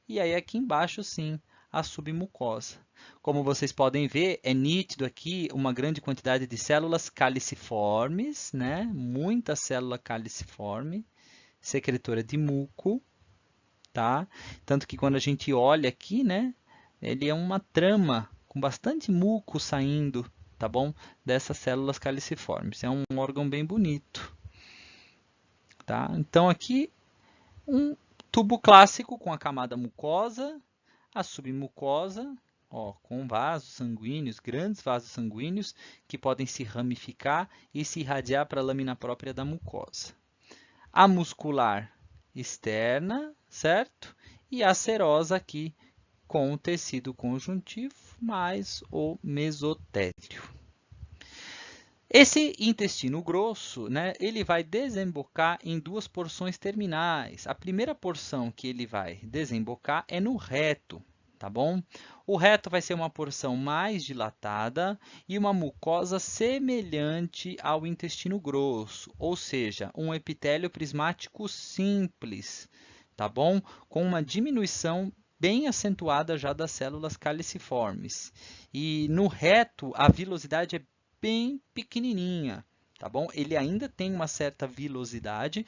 E aí aqui embaixo, sim, a submucosa. Como vocês podem ver, é nítido aqui uma grande quantidade de células caliciformes, né? Muita célula caliciforme, secretora de muco, tá? Tanto que quando a gente olha aqui, né? Ele é uma trama com bastante muco saindo, tá bom? Dessas células caliciformes. É um órgão bem bonito, tá? Então aqui um tubo clássico com a camada mucosa, a submucosa, ó, com vasos sanguíneos, grandes vasos sanguíneos que podem se ramificar e se irradiar para a lâmina própria da mucosa. A muscular externa, certo? E a serosa aqui com o tecido conjuntivo mais o mesotélio. Esse intestino grosso, né, ele vai desembocar em duas porções terminais. A primeira porção que ele vai desembocar é no reto, tá bom? O reto vai ser uma porção mais dilatada e uma mucosa semelhante ao intestino grosso, ou seja, um epitélio prismático simples, tá bom? Com uma diminuição bem acentuada já das células caliciformes. E no reto, a vilosidade é bem pequenininha, tá bom? Ele ainda tem uma certa vilosidade,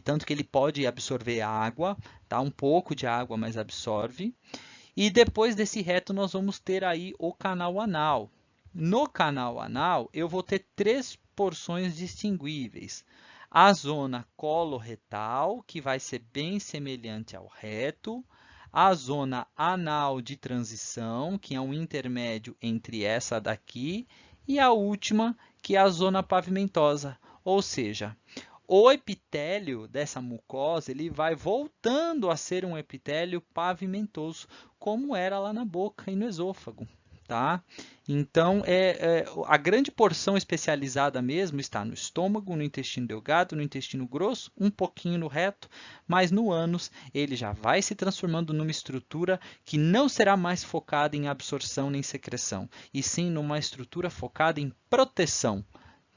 tanto que ele pode absorver água, tá? Um pouco de água, mas absorve. E depois desse reto, nós vamos ter aí o canal anal. No canal anal, eu vou ter três porções distinguíveis. A zona coloretal, que vai ser bem semelhante ao reto. A zona anal de transição, que é um intermédio entre essa daqui, e a última, que é a zona pavimentosa, ou seja, o epitélio dessa mucosa ele vai voltando a ser um epitélio pavimentoso, como era lá na boca e no esôfago. Tá? Então, a grande porção especializada mesmo está no estômago, no intestino delgado, no intestino grosso, um pouquinho no reto, mas no ânus ele já vai se transformando numa estrutura que não será mais focada em absorção nem secreção, e sim numa estrutura focada em proteção.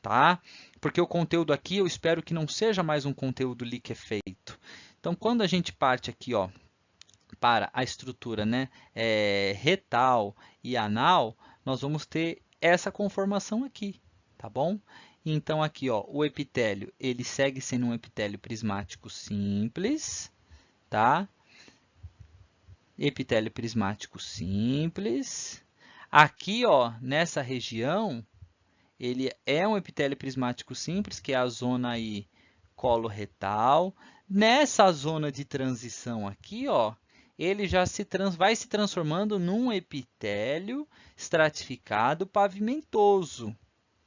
Tá? Porque o conteúdo aqui eu espero que não seja mais um conteúdo liquefeito. Então, quando a gente parte aqui, ó, para a estrutura, né, retal e anal, nós vamos ter essa conformação aqui, tá bom? Então, aqui, ó, o epitélio, ele segue sendo um epitélio prismático simples, tá? Epitélio prismático simples. Aqui, ó, nessa região, ele é um epitélio prismático simples, que é a zona aí coloretal. Nessa zona de transição aqui, ó, ele já vai se transformando num epitélio estratificado pavimentoso,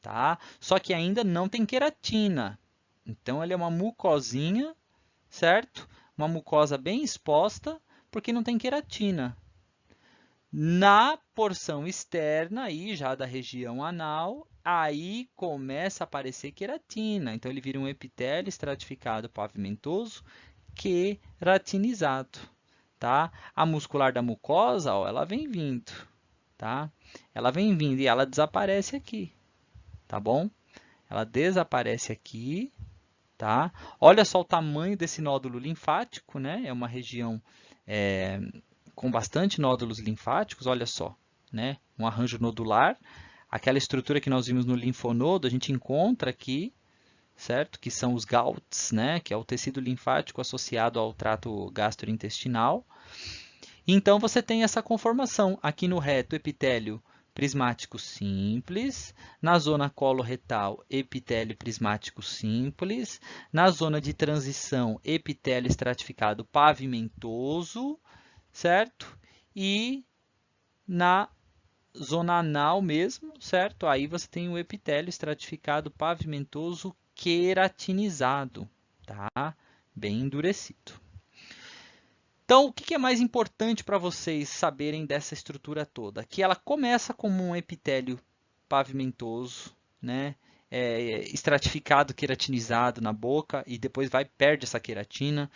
tá? Só que ainda não tem queratina. Então, ele é uma mucosinha, certo? Uma mucosa bem exposta, porque não tem queratina. Na porção externa, aí, já da região anal, aí começa a aparecer queratina. Então, ele vira um epitélio estratificado pavimentoso queratinizado, tá? A muscular da mucosa, ó, ela vem vindo, tá? Ela vem vindo e ela desaparece aqui, tá bom? Ela desaparece aqui, tá? Olha só o tamanho desse nódulo linfático, né? É uma região com bastante nódulos linfáticos, olha só, né? Um arranjo nodular. Aquela estrutura que nós vimos no linfonodo, a gente encontra aqui, certo? Que são os GALTs, né? Que é o tecido linfático associado ao trato gastrointestinal. Então, você tem essa conformação aqui no reto, epitélio prismático simples, na zona coloretal, epitélio prismático simples, na zona de transição, epitélio estratificado pavimentoso, certo? E na zona anal mesmo, certo? Aí você tem o epitélio estratificado pavimentoso queratinizado, tá? Bem endurecido. Então, o que é mais importante para vocês saberem dessa estrutura toda? Que ela começa como um epitélio pavimentoso, né? Estratificado, queratinizado na boca e depois perde essa queratina.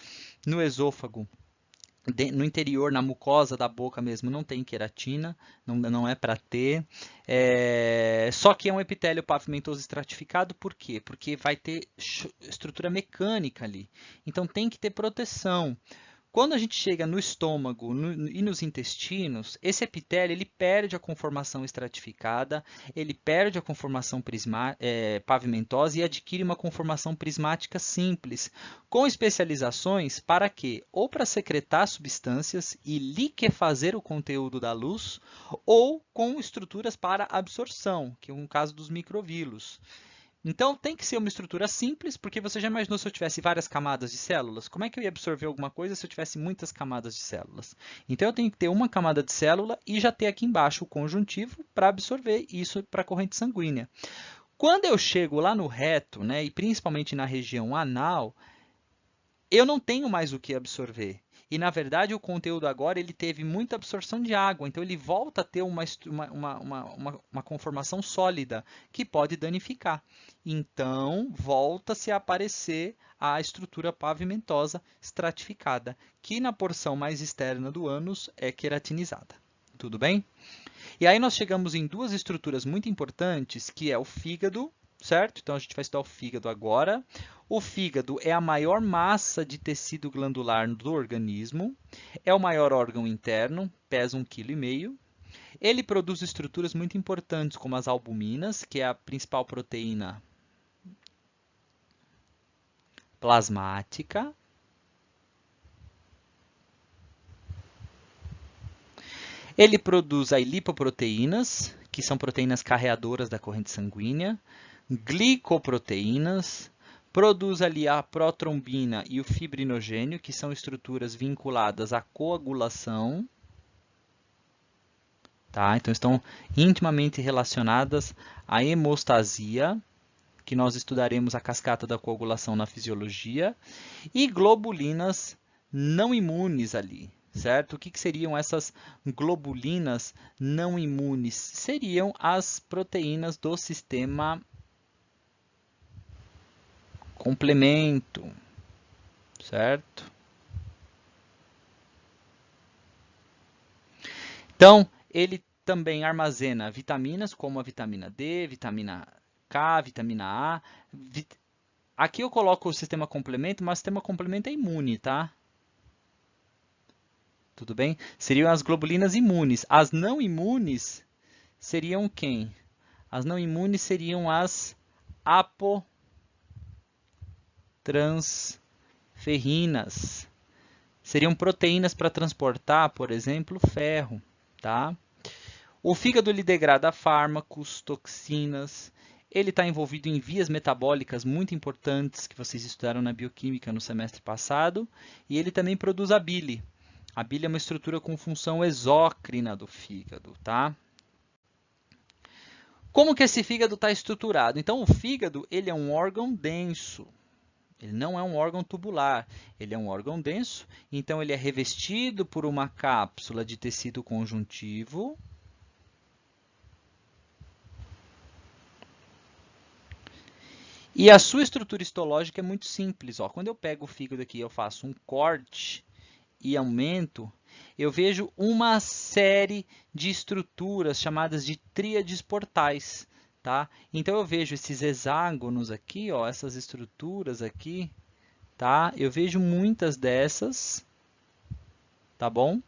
No esôfago, no interior, na mucosa da boca mesmo, não tem queratina, não é para ter. Só que é um epitélio pavimentoso estratificado, por quê? Porque vai ter estrutura mecânica ali. Então tem que ter proteção. Quando a gente chega no estômago e nos intestinos, esse epitélio ele perde a conformação estratificada, ele perde a conformação pavimentosa e adquire uma conformação prismática simples, com especializações para quê? Ou para secretar substâncias e liquefazer o conteúdo da luz, ou com estruturas para absorção, que é um caso dos microvílulos. Então, tem que ser uma estrutura simples, porque você já imaginou se eu tivesse várias camadas de células? Como é que eu ia absorver alguma coisa se eu tivesse muitas camadas de células? Então, eu tenho que ter uma camada de célula e já ter aqui embaixo o conjuntivo para absorver isso para a corrente sanguínea. Quando eu chego lá no reto, né, e principalmente na região anal, eu não tenho mais o que absorver. E, na verdade, o conteúdo agora ele teve muita absorção de água, então ele volta a ter uma conformação sólida, que pode danificar. Então, volta-se a aparecer a estrutura pavimentosa estratificada, que na porção mais externa do ânus é queratinizada. Tudo bem? E aí nós chegamos em duas estruturas muito importantes, que é o fígado, certo? Então, a gente vai estudar o fígado agora. O fígado é a maior massa de tecido glandular do organismo, é o maior órgão interno, pesa 1,5 kg. Ele produz estruturas muito importantes, como as albuminas, que é a principal proteína plasmática. Ele produz aí lipoproteínas, que são proteínas carreadoras da corrente sanguínea, glicoproteínas, produz ali a protrombina e o fibrinogênio, que são estruturas vinculadas à coagulação. Tá? Então, estão intimamente relacionadas à hemostasia, que nós estudaremos a cascata da coagulação na fisiologia, e globulinas não imunes ali, certo? O que seriam essas globulinas não imunes? Seriam as proteínas do sistema complemento, certo? Então, ele também armazena vitaminas, como a vitamina D, vitamina K, vitamina A. Aqui eu coloco o sistema complemento, mas o sistema complemento é imune, tá? Tudo bem? Seriam as globulinas imunes. As não imunes seriam quem? As não imunes seriam as apotransferrinas. Seriam proteínas para transportar, por exemplo, ferro, tá? O fígado ele degrada fármacos, toxinas, ele está envolvido em vias metabólicas muito importantes que vocês estudaram na bioquímica no semestre passado, e ele também produz a bile. A bile é uma estrutura com função exócrina do fígado, tá? Como que esse fígado está estruturado? Então, o fígado ele é um órgão denso. Ele não é um órgão tubular, ele é um órgão denso, então ele é revestido por uma cápsula de tecido conjuntivo. E a sua estrutura histológica é muito simples. Ó. Quando eu pego o fígado aqui, eu faço um corte e aumento, eu vejo uma série de estruturas chamadas de tríades portais. Tá? Então, eu vejo esses hexágonos aqui, ó, essas estruturas aqui, tá? Eu vejo muitas dessas, tá bom?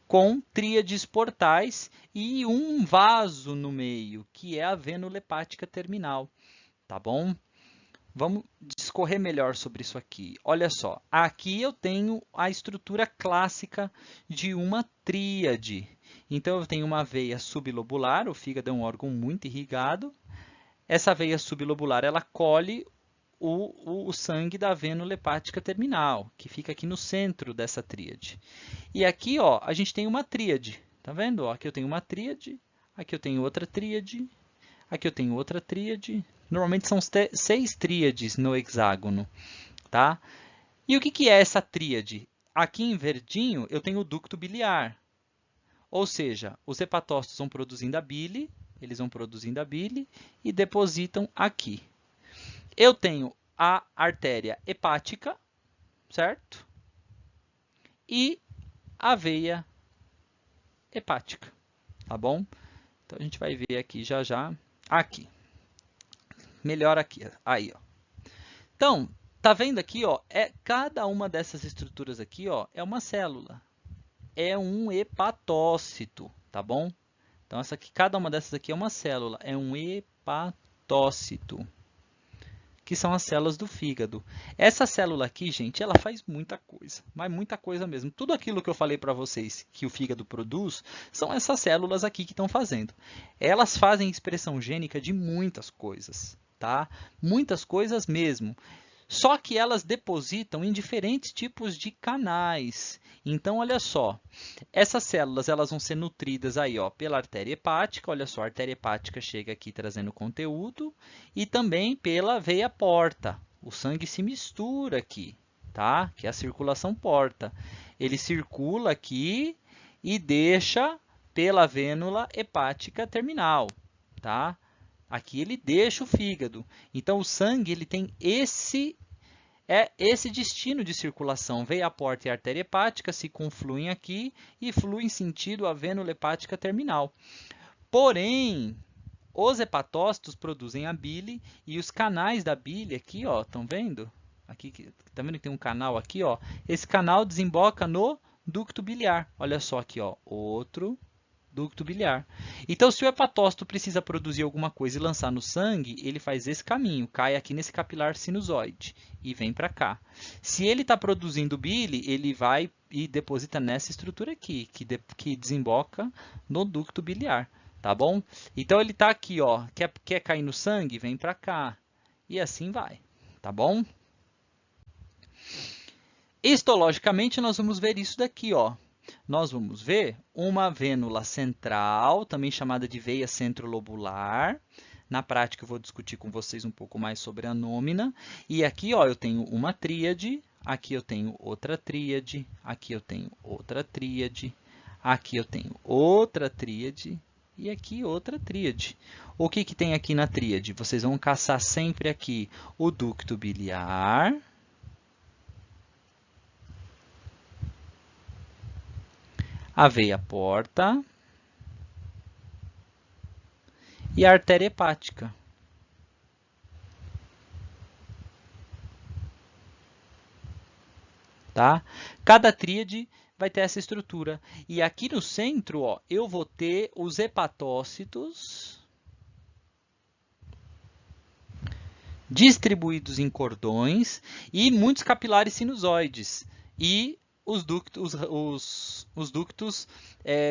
Com tríades portais e um vaso no meio, que é a vênula hepática terminal, tá bom? Vamos discorrer melhor sobre isso aqui. Olha só, aqui eu tenho a estrutura clássica de uma tríade. Então, eu tenho uma veia sublobular, o fígado é um órgão muito irrigado. Essa veia sublobular, ela colhe o sangue da vênula hepática terminal, que fica aqui no centro dessa tríade. E aqui, ó, a gente tem uma tríade, tá vendo? Ó, aqui eu tenho uma tríade, aqui eu tenho outra tríade, aqui eu tenho outra tríade. Normalmente são 6 tríades no hexágono, tá? E o que é essa tríade? Aqui em verdinho eu tenho o ducto biliar, ou seja, os hepatócitos vão produzindo a bile, eles vão produzindo a bile e depositam aqui. Eu tenho a artéria hepática, certo? E a veia hepática, tá bom? Então, a gente vai ver aqui já já. Aqui. Melhor aqui. Aí, ó. Então, tá vendo aqui, ó? Cada uma dessas estruturas aqui, ó, é uma célula. É um hepatócito, tá bom? Então, cada uma dessas aqui é uma célula. É um hepatócito, que são as células do fígado. Essa célula aqui, gente, ela faz muita coisa, mas muita coisa mesmo. Tudo aquilo que eu falei para vocês que o fígado produz, são essas células aqui que estão fazendo. Elas fazem expressão gênica de muitas coisas, tá? Muitas coisas mesmo. Só que elas depositam em diferentes tipos de canais. Então, olha só, essas células elas vão ser nutridas aí, ó, pela artéria hepática. Olha só, a artéria hepática chega aqui trazendo conteúdo e também pela veia porta. O sangue se mistura aqui, tá? Que é a circulação porta. Ele circula aqui e deixa pela vênula hepática terminal, tá? Aqui ele deixa o fígado. Então, o sangue ele tem esse destino de circulação. Veia porta e artéria hepática se confluem aqui e fluem em sentido à vênula hepática terminal. Porém, os hepatócitos produzem a bile e os canais da bile aqui, ó, estão vendo? Aqui, tá vendo que tem um canal aqui, ó? Esse canal desemboca no ducto biliar. Olha só aqui, ó, outro ducto biliar. Então, se o hepatócito precisa produzir alguma coisa e lançar no sangue, ele faz esse caminho, cai aqui nesse capilar sinusoide e vem para cá. Se ele está produzindo bile, ele vai e deposita nessa estrutura aqui, que desemboca no ducto biliar, tá bom? Então, ele está aqui, ó, quer cair no sangue? Vem para cá. E assim vai, tá bom? Histologicamente, nós vamos ver isso daqui, ó. Nós vamos ver uma vênula central, também chamada de veia centrolobular. Na prática, eu vou discutir com vocês um pouco mais sobre a nômina. E aqui, ó, eu tenho uma tríade, aqui eu tenho outra tríade, aqui eu tenho outra tríade, aqui eu tenho outra tríade e aqui outra tríade. O que tem aqui na tríade? Vocês vão caçar sempre aqui o ducto biliar, a veia porta e a artéria hepática. Tá? Cada tríade vai ter essa estrutura. E aqui no centro, ó, eu vou ter os hepatócitos distribuídos em cordões e muitos capilares sinusoides. E os ductos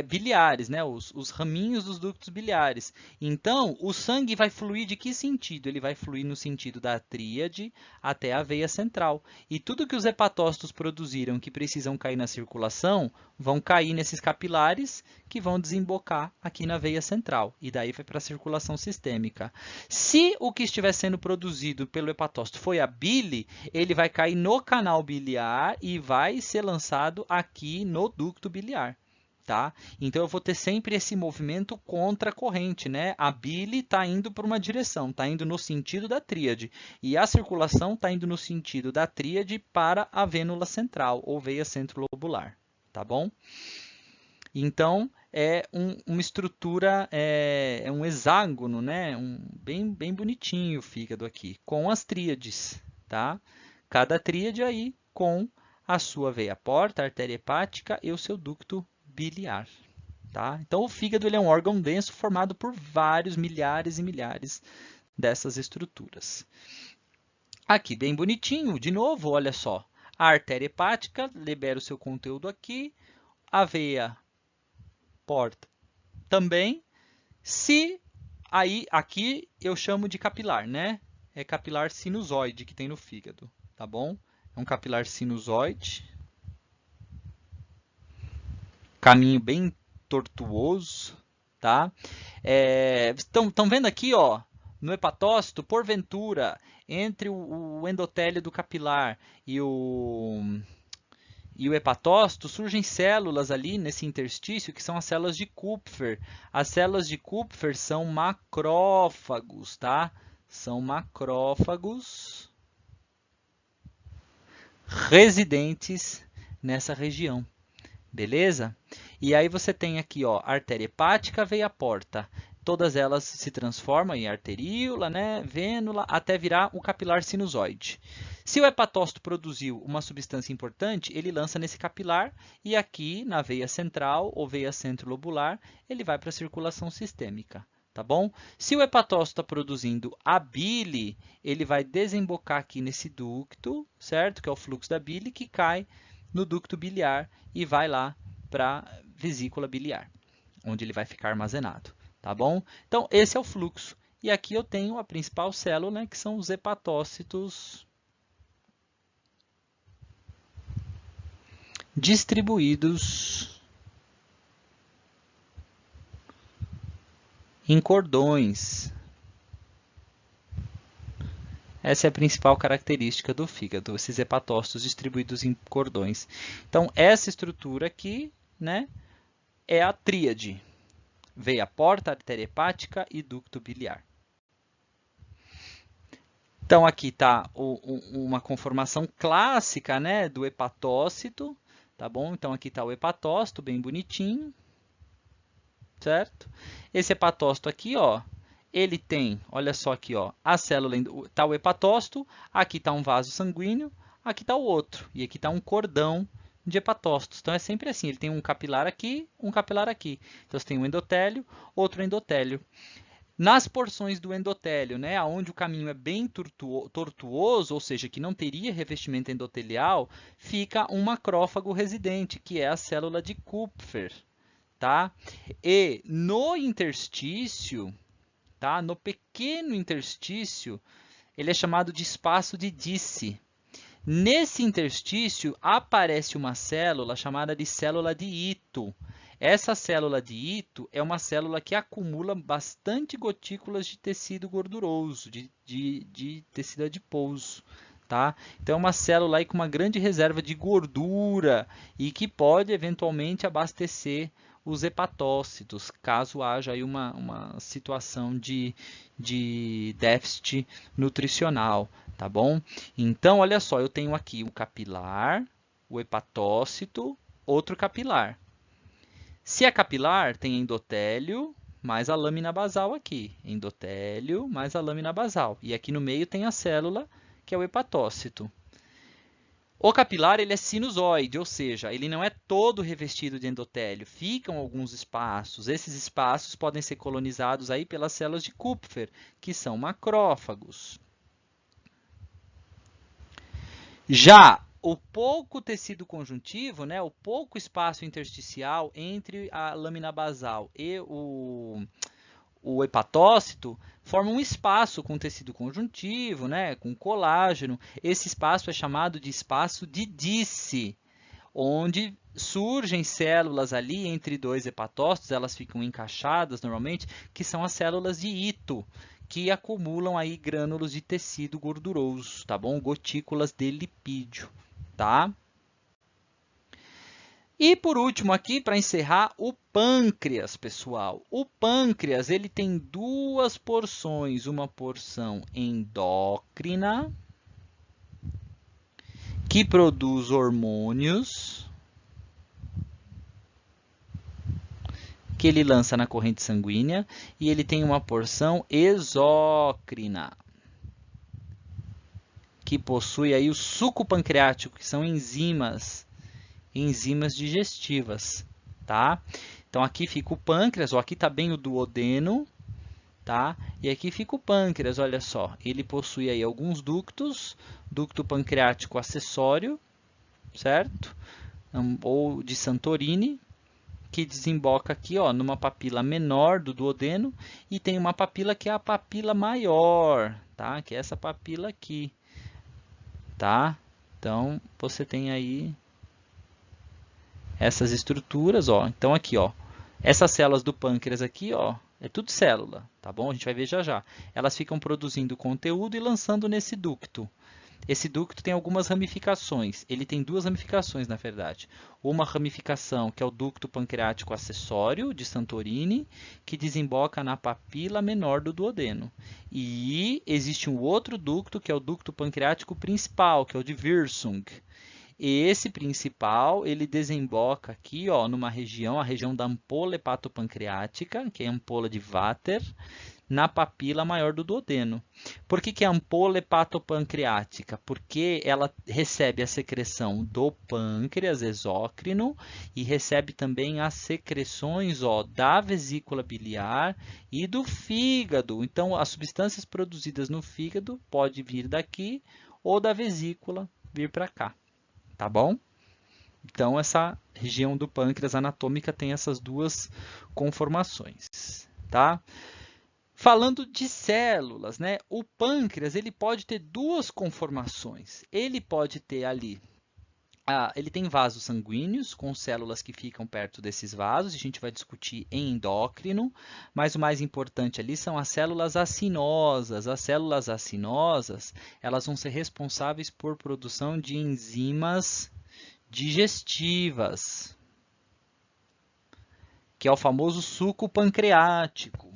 biliares, né? Os raminhos dos ductos biliares. Então, o sangue vai fluir de que sentido? Ele vai fluir no sentido da tríade até a veia central. E tudo que os hepatócitos produziram que precisam cair na circulação, vão cair nesses capilares que vão desembocar aqui na veia central. E daí vai para a circulação sistêmica. Se o que estiver sendo produzido pelo hepatócito foi a bile, ele vai cair no canal biliar e vai ser lançado aqui no ducto biliar. Tá? Então, eu vou ter sempre esse movimento contra a corrente, né? A bile está indo para uma direção, está indo no sentido da tríade, e a circulação está indo no sentido da tríade para a vênula central, ou veia centrolobular, tá bom? Então, é uma estrutura, é um hexágono, né? Bem bonitinho o fígado aqui, com as tríades, tá? Cada tríade aí com a sua veia porta, artéria hepática e o seu ducto biliar. Tá? Então, o fígado ele é um órgão denso formado por vários milhares e milhares dessas estruturas. Aqui, bem bonitinho, de novo, olha só. A artéria hepática libera o seu conteúdo aqui, a veia porta também. Se aí, aqui eu chamo de capilar, né? É capilar sinusoide que tem no fígado, tá bom? É um capilar sinusoide. Caminho bem tortuoso, tá? Estão vendo aqui, ó, no hepatócito, porventura, entre o endotélio do capilar e o hepatócito, surgem células ali nesse interstício que são as células de Kupfer. As células de Kupfer são macrófagos, tá? São macrófagos residentes nessa região. Beleza? E aí você tem aqui, ó, artéria hepática, veia porta. Todas elas se transformam em arteríola, né, vênula, até virar o capilar sinusoide. Se o hepatócito produziu uma substância importante, ele lança nesse capilar e aqui na veia central ou veia centrolobular, ele vai para a circulação sistêmica, tá bom? Se o hepatócito está produzindo a bile, ele vai desembocar aqui nesse ducto, certo? Que é o fluxo da bile que cai no ducto biliar e vai lá para a vesícula biliar, onde ele vai ficar armazenado, tá bom? Então, esse é o fluxo. E aqui eu tenho a principal célula, né, que são os hepatócitos distribuídos em cordões. Essa é a principal característica do fígado, esses hepatócitos distribuídos em cordões. Então, essa estrutura aqui, né, é a tríade. Veia porta, artéria hepática e ducto biliar. Então, aqui está uma conformação clássica, né, do hepatócito, tá bom? Então, aqui está o hepatócito, bem bonitinho, certo? Esse hepatócito aqui, ó, ele tem, olha só aqui, ó, a célula, está o hepatócito, aqui está um vaso sanguíneo, aqui está o outro, e aqui está um cordão de hepatócitos. Então, é sempre assim, ele tem um capilar aqui, um capilar aqui. Então, você tem um endotélio, outro endotélio. Nas porções do endotélio, né, onde o caminho é bem tortuoso, ou seja, que não teria revestimento endotelial, fica um macrófago residente, que é a célula de Kupfer. Tá? E no interstício, tá? No pequeno interstício, ele é chamado de espaço de Disse. Nesse interstício aparece uma célula chamada de célula de Ito. Essa célula de Ito é uma célula que acumula bastante gotículas de tecido gorduroso, de tecido adiposo. Tá? Então, é uma célula aí com uma grande reserva de gordura e que pode eventualmente abastecer os hepatócitos, caso haja aí uma situação de déficit nutricional, tá bom? Então, olha só, eu tenho aqui o capilar, o hepatócito, outro capilar. Se é capilar, tem endotélio mais a lâmina basal aqui, endotélio mais a lâmina basal. E aqui no meio tem a célula, que é o hepatócito. O capilar ele é sinusoide, ou seja, ele não é todo revestido de endotélio, ficam alguns espaços. Esses espaços podem ser colonizados aí pelas células de Kupfer, que são macrófagos. Já o pouco tecido conjuntivo, né, o pouco espaço intersticial entre a lâmina basal e o hepatócito, forma um espaço com tecido conjuntivo, né, com colágeno. Esse espaço é chamado de espaço de Disse, onde surgem células ali entre dois hepatócitos, elas ficam encaixadas normalmente, que são as células de Ito, que acumulam aí grânulos de tecido gorduroso, tá bom? Gotículas de lipídio, tá? E por último aqui, para encerrar, o pâncreas, pessoal. O pâncreas, ele tem duas porções, uma porção endócrina, que produz hormônios, que ele lança na corrente sanguínea, e ele tem uma porção exócrina, que possui aí o suco pancreático, que são enzimas digestivas, tá? Então aqui fica o pâncreas, ó, aqui está bem o duodeno, tá? E aqui fica o pâncreas, olha só, ele possui aí alguns ductos, ducto pancreático acessório, certo? Ou de Santorini, que desemboca aqui, ó, numa papila menor do duodeno, e tem uma papila que é a papila maior, tá? Que é essa papila aqui, tá? Então, você tem aí essas estruturas, ó. Então, aqui, ó, essas células do pâncreas aqui, ó, é tudo célula, tá bom? A gente vai ver já já. Elas ficam produzindo conteúdo e lançando nesse ducto. Esse ducto tem algumas ramificações. Ele tem duas ramificações, na verdade. Uma ramificação, que é o ducto pancreático acessório de Santorini, que desemboca na papila menor do duodeno. E existe um outro ducto, que é o ducto pancreático principal, que é o de Wirsung. E esse principal, ele desemboca aqui, ó, numa região, a região da ampola hepatopancreática, que é a ampola de Vater, na papila maior do duodeno. Por que é ampola hepatopancreática? Porque ela recebe a secreção do pâncreas exócrino e recebe também as secreções, ó, da vesícula biliar e do fígado. Então, as substâncias produzidas no fígado podem vir daqui ou da vesícula vir para cá, tá bom? Então, essa região do pâncreas anatômica tem essas duas conformações, tá? Falando de células, né? O pâncreas ele pode ter duas conformações. Ele pode ter ali, ele tem vasos sanguíneos com células que ficam perto desses vasos. A gente vai discutir em endócrino, mas o mais importante ali são as células acinosas. As células acinosas, elas vão ser responsáveis por produção de enzimas digestivas, que é o famoso suco pancreático.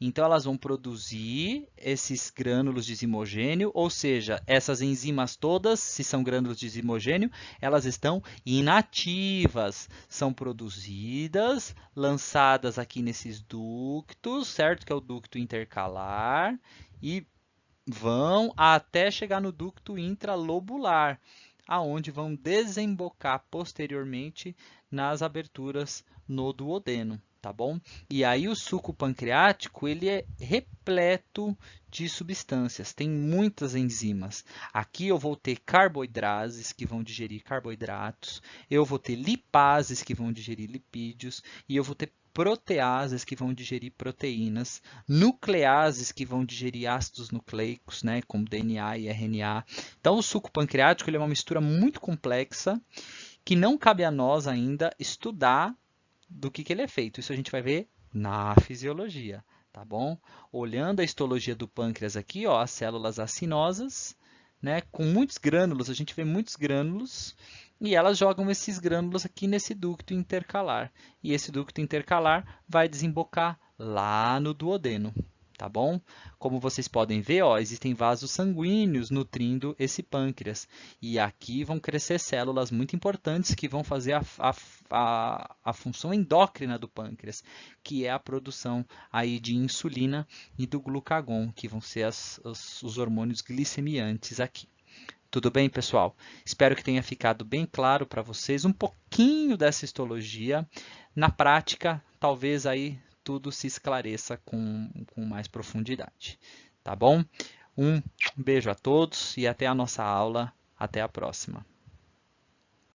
Então, elas vão produzir esses grânulos de zimogênio, ou seja, essas enzimas todas, se são grânulos de zimogênio, elas estão inativas, são produzidas, lançadas aqui nesses ductos, certo? Que é o ducto intercalar, e vão até chegar no ducto intralobular, aonde vão desembocar posteriormente nas aberturas no duodeno, tá bom? E aí o suco pancreático, ele é repleto de substâncias, tem muitas enzimas. Aqui eu vou ter carboidrases que vão digerir carboidratos, eu vou ter lipases que vão digerir lipídios e eu vou ter proteases que vão digerir proteínas, nucleases que vão digerir ácidos nucleicos, né, como DNA e RNA. Então, o suco pancreático ele é uma mistura muito complexa que não cabe a nós ainda estudar do que ele é feito. Isso a gente vai ver na fisiologia, tá bom? Olhando a histologia do pâncreas aqui, ó, as células acinosas, né, com muitos grânulos, a gente vê muitos grânulos, e elas jogam esses grânulos aqui nesse ducto intercalar. E esse ducto intercalar vai desembocar lá no duodeno, tá bom? Como vocês podem ver, ó, existem vasos sanguíneos nutrindo esse pâncreas. E aqui vão crescer células muito importantes que vão fazer a função endócrina do pâncreas, que é a produção aí de insulina e do glucagon, que vão ser os hormônios glicemiantes aqui. Tudo bem, pessoal? Espero que tenha ficado bem claro para vocês um pouquinho dessa histologia. Na prática, talvez aí tudo se esclareça com mais profundidade. Tá bom? Um beijo a todos e até a nossa aula. Até a próxima.